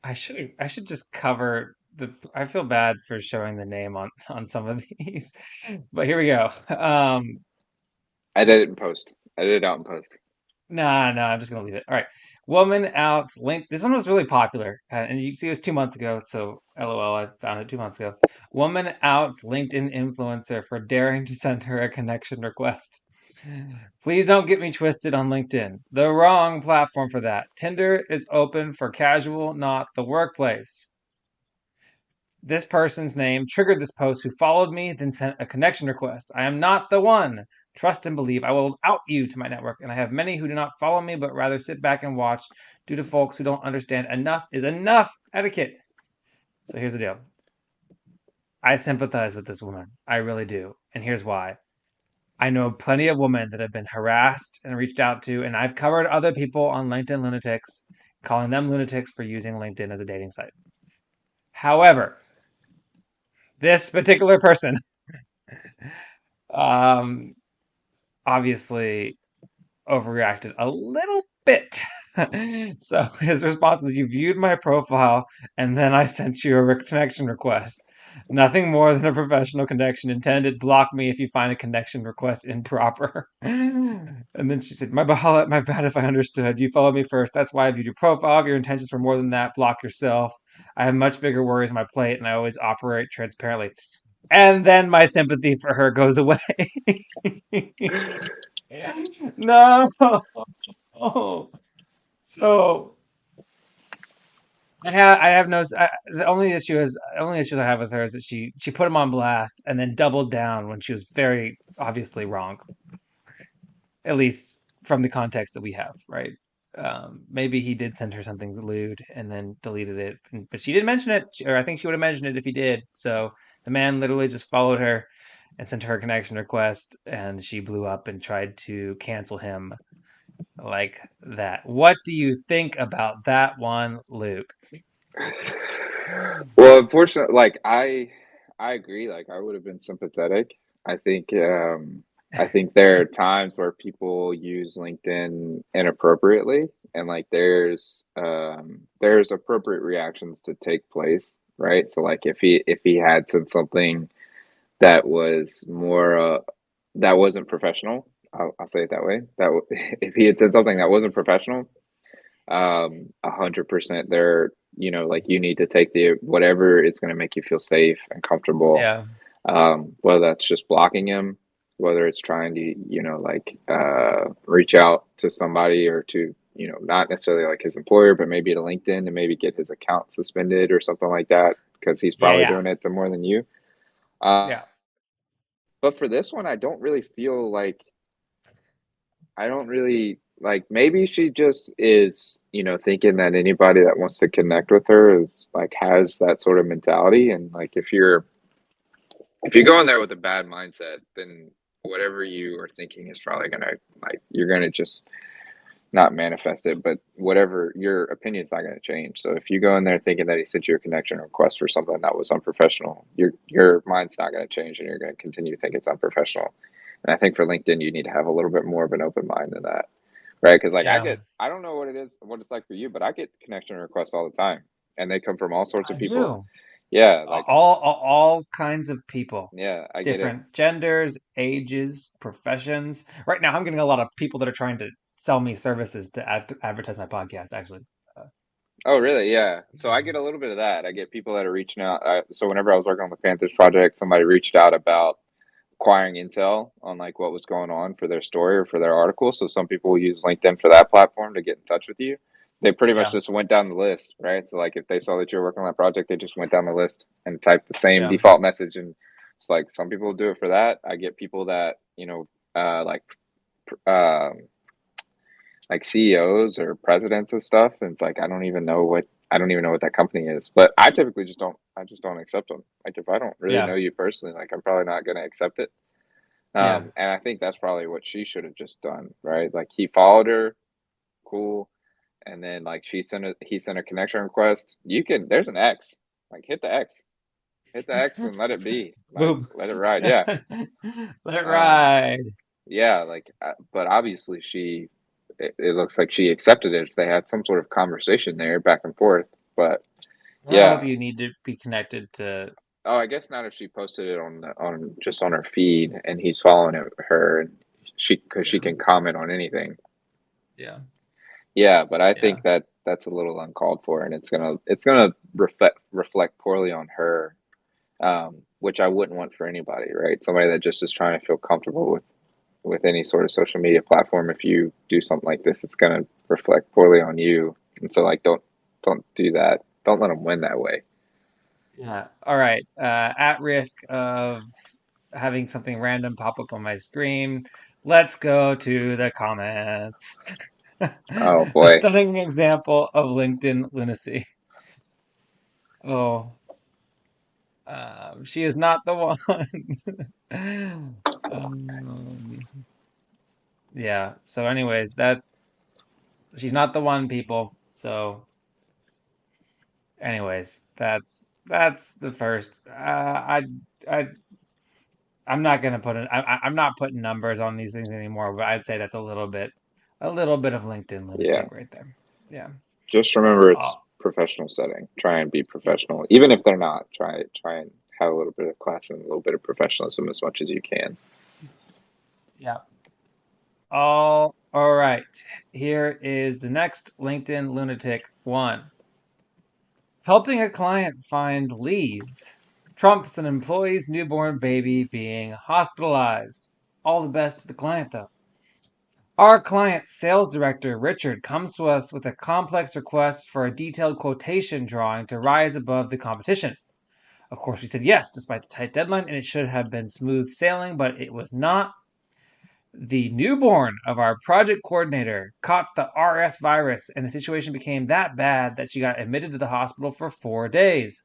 I should just cover the I feel bad for showing the name on some of these, but here we go. I did it in post. I did it out in post. Nah, no, I'm just gonna leave it. All right, woman outs link. This one was really popular, and you see it was 2 months ago. So, LOL, I found it 2 months ago. Woman outs LinkedIn influencer for daring to send her a connection request. Please don't get me twisted on LinkedIn. The wrong platform for that. Tinder is open for casual, not the workplace. This person's name triggered this post who followed me, then sent a connection request. I am not the one. Trust and believe. I will out you to my network, and I have many who do not follow me but rather sit back and watch due to folks who don't understand enough is enough etiquette. So here's the deal. I sympathize with this woman. I really do. And here's why. I know plenty of women that have been harassed and reached out to, and I've covered other people on LinkedIn lunatics, calling them lunatics for using LinkedIn as a dating site. However, this particular person, um, obviously overreacted a little bit. So his response was, "You viewed my profile, and then I sent you a connection request. Nothing more than a professional connection intended. Block me if you find a connection request improper." And then she said, my bad if I understood. You followed me first. That's why I viewed your profile. If your intentions were more than that, block yourself. I have much bigger worries on my plate, and I always operate transparently." And then my sympathy for her goes away. No. So I have no. The only issue I have with her is that she put him on blast and then doubled down when she was very obviously wrong, at least from the context that we have, right? Maybe he did send her something lewd and then deleted it, but she didn't mention it, or I think she would have mentioned it if he did. So the man literally just followed her and sent her a connection request, and she blew up and tried to cancel him like that. What do you think about that one, Luke? Well, unfortunately, like I agree. Like I would have been sympathetic. I think I think there are times where people use LinkedIn inappropriately, and like there's appropriate reactions to take place, right? So like if he had said something that was more that wasn't professional, I'll say it that way. If he had said something that wasn't professional, 100% there, like you need to take the whatever is going to make you feel safe and comfortable, Yeah, whether that's just blocking him, whether it's trying to like reach out to somebody or to not necessarily like his employer but maybe to LinkedIn to maybe get his account suspended or something like that because he's yeah, probably yeah, doing it to more than you. uh, yeah. but for this one I don't really feel like I don't really like maybe she just is, thinking that anybody that wants to connect with her is like has that sort of mentality. And like if you go in there with a bad mindset, then whatever you are thinking is probably gonna like you're gonna just not manifest it, but whatever, your opinion's not going to change. So if you go in there thinking that he sent you a connection request for something that was unprofessional, your mind's not going to change, and you're going to continue to think it's unprofessional. And I think for LinkedIn, you need to have a little bit more of an open mind than that, right? Because like Yeah, I don't know what it is, what it's like for you, but I get connection requests all the time, and they come from all sorts I of people. do. Yeah, like All kinds of people, yeah, I get it. different genders, ages, professions. Right now, I'm getting a lot of people that are trying to sell me services to advertise my podcast, actually. Uh, Oh, really? Yeah. So I get a little bit of that. I get people that are reaching out. So whenever I was working on the Panthers project, somebody reached out about acquiring intel on like what was going on for their story or for their article. So some people use LinkedIn for that platform to get in touch with you. They pretty much yeah, just went down the list, right? So like if they saw that you're working on that project, they just went down the list and typed the same yeah. default message. And it's like some people do it for that. I get people that, um, like CEOs or presidents of stuff, and it's like I don't even know what that company is. But I typically just don't accept them. Like if I don't really Yeah, know you personally, like I'm probably not going to accept it. yeah. And I think that's probably what she should have just done, right? Like he followed her, cool, and then like he sent a connection request. You can there's an X, like hit the X and let it be, like Boom. let it ride. Yeah, Let it um, ride. yeah, like but obviously it looks like she accepted it if they had some sort of conversation there back and forth. But I don't know if yeah, you need to be connected to. oh, I guess not if she posted it on just on her feed and he's following her and she because she Yeah, can comment on anything. yeah, Yeah, but I yeah, think that that's a little uncalled for, and it's gonna reflect poorly on her, which I wouldn't want for anybody, right? Somebody that just is trying to feel comfortable with any sort of social media platform. If you do something like this, it's gonna reflect poorly on you, and so like don't do that. Don't let them win that way. yeah. All right. At risk of having something random pop up on my screen, let's go to the comments. Oh A boy, stunning example of LinkedIn lunacy. Oh, she is not the one. Um, yeah. So, anyways, that she's not the one, people. So, anyways, that's the first. I I'm not gonna put it. I'm not putting numbers on these things anymore. But I'd say that's a little bit of LinkedIn yeah. lunatic right there. Yeah. Just remember Oh, it's professional setting. Try and be professional, even if they're not. Try and have a little bit of class and a little bit of professionalism as much as you can. yeah. All right. Here is the next LinkedIn lunatic one. Helping a client find leads trumps an employee's newborn baby being hospitalized. All the best to the client, though. Our client's sales director, Richard, comes to us with a complex request for a detailed quotation drawing to rise above the competition. Of course, we said yes, despite the tight deadline, and it should have been smooth sailing, but it was not. The newborn of our project coordinator caught the RS virus, and the situation became that bad that she got admitted to the hospital for 4 days.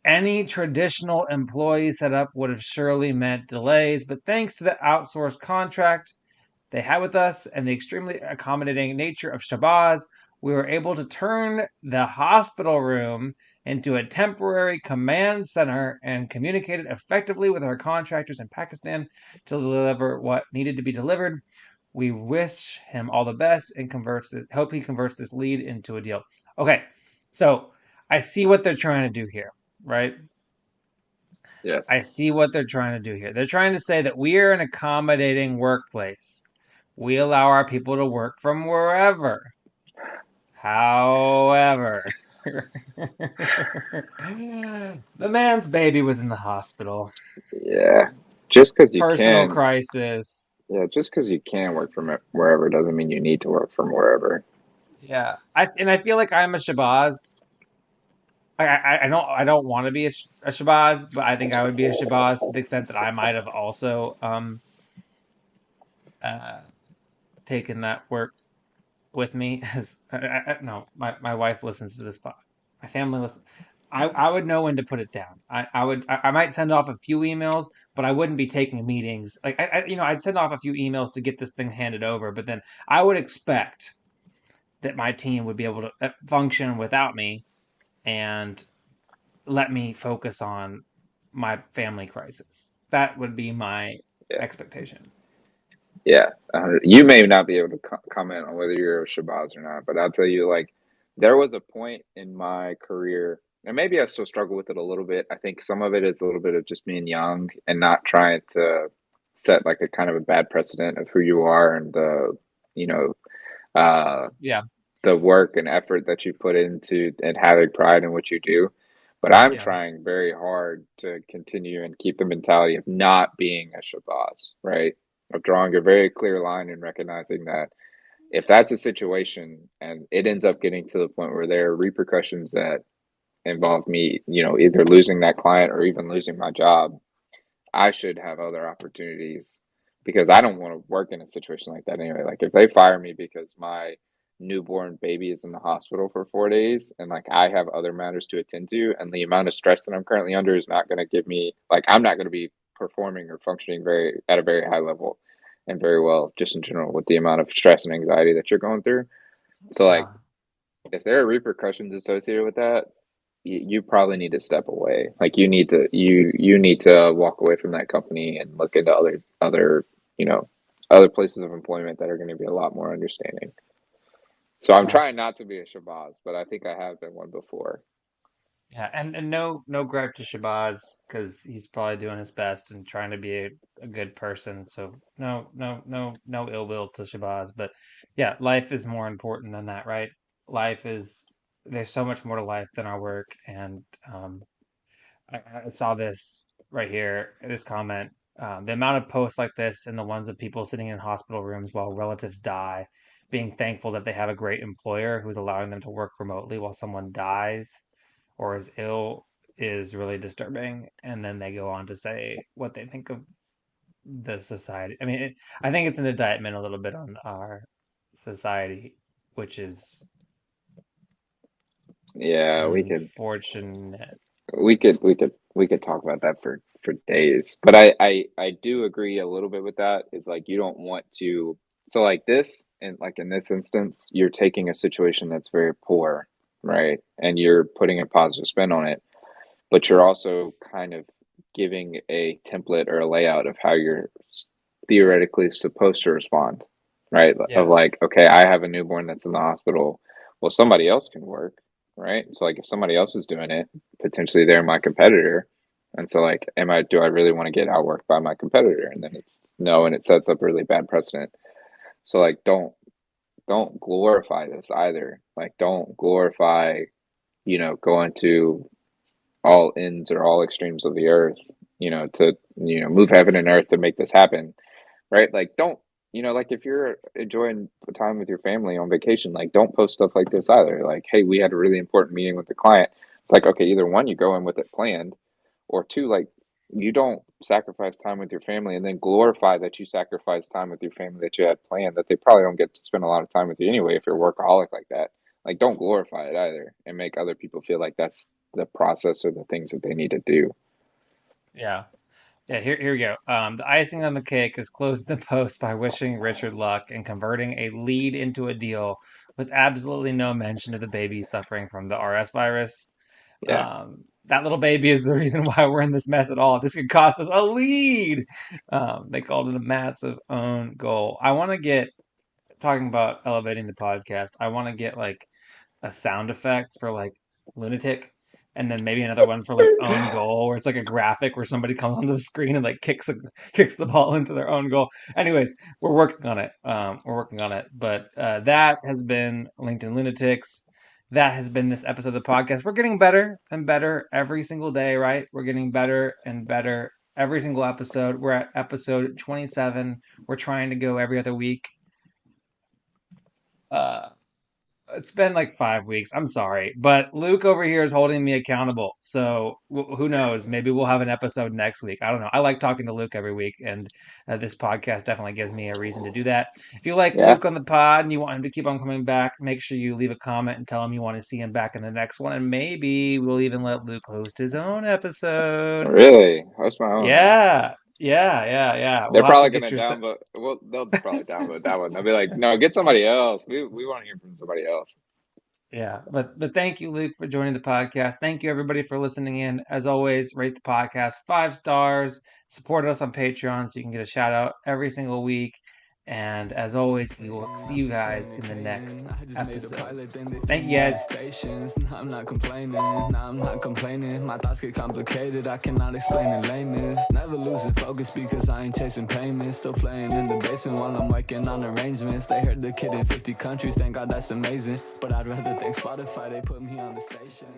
Any traditional employee setup would have surely meant delays, but thanks to the outsourced contract they had with us and the extremely accommodating nature of Shabazz, we were able to turn the hospital room into a temporary command center and communicated effectively with our contractors in Pakistan to deliver what needed to be delivered. We wish him all the best and hope he converts this lead into a deal. Okay, so I see what they're trying to do here, right? Yes. I see what they're trying to do here. They're trying to say that we are an accommodating workplace. We allow our people to work from wherever. However, the man's baby was in the hospital. Yeah. Just because you Personal can, crisis. yeah, just because you can work from wherever doesn't mean you need to work from wherever. Yeah, I feel like I'm a Shabazz. I don't want to be a Shabazz, but I think I would be a Shabazz to the extent that I might have also uh taken that work with me as no, my wife listens to this pod. My family listens. I would know when to put it down. I might send off a few emails, but I wouldn't be taking meetings. Like I'd send off a few emails to get this thing handed over, but then I would expect that my team would be able to function without me and let me focus on my family crisis. That would be my Yeah. expectation. Yeah, you may not be able to comment on whether you're a Shabazz or not, but I'll tell you, like, there was a point in my career, and maybe I still struggle with it a little bit. I think some of it is a little bit of just being young and not trying to set like a kind of a bad precedent of who you are and you know, uh, Yeah, the work and effort that you put into and having pride in what you do. But I'm yeah, trying very hard to continue and keep the mentality of not being a Shabazz, right? Of drawing a very clear line and recognizing that if that's a situation and it ends up getting to the point where there are repercussions that involve me, either losing that client or even losing my job, I should have other opportunities because I don't want to work in a situation like that anyway. Like if they fire me because my newborn baby is in the hospital for 4 days and like I have other matters to attend to and the amount of stress that I'm currently under is not going to give me like I'm not going to be performing or functioning very at a very high level and very well just in general with the amount of stress and anxiety that you're going through. So like yeah, if there are repercussions associated with that, you probably need to step away. Like you need to walk away from that company and look into other you know other places of employment that are going to be a lot more understanding. So I'm yeah. trying not to be a Shabazz, but I think I have been one before. Yeah, and no gripe to Shabazz because he's probably doing his best and trying to be a good person. So no ill will to Shabazz. But yeah, life is more important than that, right? Life is there's so much more to life than our work. And I saw this right here, this comment. The amount of posts like this and the ones of people sitting in hospital rooms while relatives die, being thankful that they have a great employer who's allowing them to work remotely while someone dies or is ill is really disturbing. And then they go on to say what they think of the society. I mean, I think it's an indictment a little bit on our society, which is Yeah, unfortunate. we could talk about that for days. But I do agree a little bit with that. Is like you don't want to. So like this, and like in this instance, you're taking a situation that's very poor, right? And you're putting a positive spin on it, but you're also kind of giving a template or a layout of how you're theoretically supposed to respond, right? Of Yeah, like, okay, I have a newborn that's in the hospital. Well, somebody else can work, right? So like if somebody else is doing it, potentially they're my competitor. And so like, do I really want to get outworked by my competitor? And then it's no, and it sets up a really bad precedent. So like don't glorify this either. Like don't glorify, going to all ends or all extremes of the earth, to move heaven and earth to make this happen, right? Like don't like if you're enjoying time with your family on vacation, like don't post stuff like this either. Like, hey, we had a really important meeting with the client. It's like, okay, either one, you go in with it planned, or two, like you don't sacrifice time with your family and then glorify that you sacrifice time with your family that you had planned that they probably don't get to spend a lot of time with you anyway if you're a workaholic like that. Like don't glorify it either and make other people feel like that's the process or the things that they need to do. yeah. Yeah, here we go. The icing on the cake is closing the post by wishing Richard luck and converting a lead into a deal with absolutely no mention of the baby suffering from the RS virus. Yeah. That little baby is the reason why we're in this mess at all. This could cost us a lead. They called it a massive own goal. I want to get talking about elevating the podcast. I want to get like a sound effect for like lunatic and then maybe another one for like own goal where it's like a graphic where somebody comes onto the screen and like kicks the ball into their own goal. Anyways, we're working on it, but that has been LinkedIn lunatics. That has been this episode of the podcast. We're getting better and better every single day, right? We're getting better and better every single episode. We're at episode 27. We're trying to go every other week. uh It's been like 5 weeks. I'm sorry, but Luke over here is holding me accountable. So who knows? Maybe we'll have an episode next week. I don't know. I like talking to Luke every week, and this podcast definitely gives me a reason to do that. If you like Yeah, Luke on the pod and you want him to keep on coming back, make sure you leave a comment and tell him you want to see him back in the next one, and maybe we'll even let Luke host his own episode. really. Host my own, huh? Yeah. They're We'll have to probably get gonna your. downvote. Well, they'll probably downvote that one. They'll be like, "No, get somebody else. We want to hear from somebody else." Yeah, but thank you, Luke, for joining the podcast. Thank you, everybody, for listening in. As always, rate the podcast 5 stars. Support us on Patreon so you can get a shout out every single week. And as always, we will see you guys in the next I just made a episode. pilot, then they threw Thank you, me on the guys. stations. I'm not complaining, I'm not complaining. My thoughts get complicated, I cannot explain in lameness. Never losing focus because I ain't chasing payments. Still playing in the basement while I'm working on arrangements. They heard the kid in 50 countries, thank God that's amazing. But I'd rather thank Spotify, they put me on the station.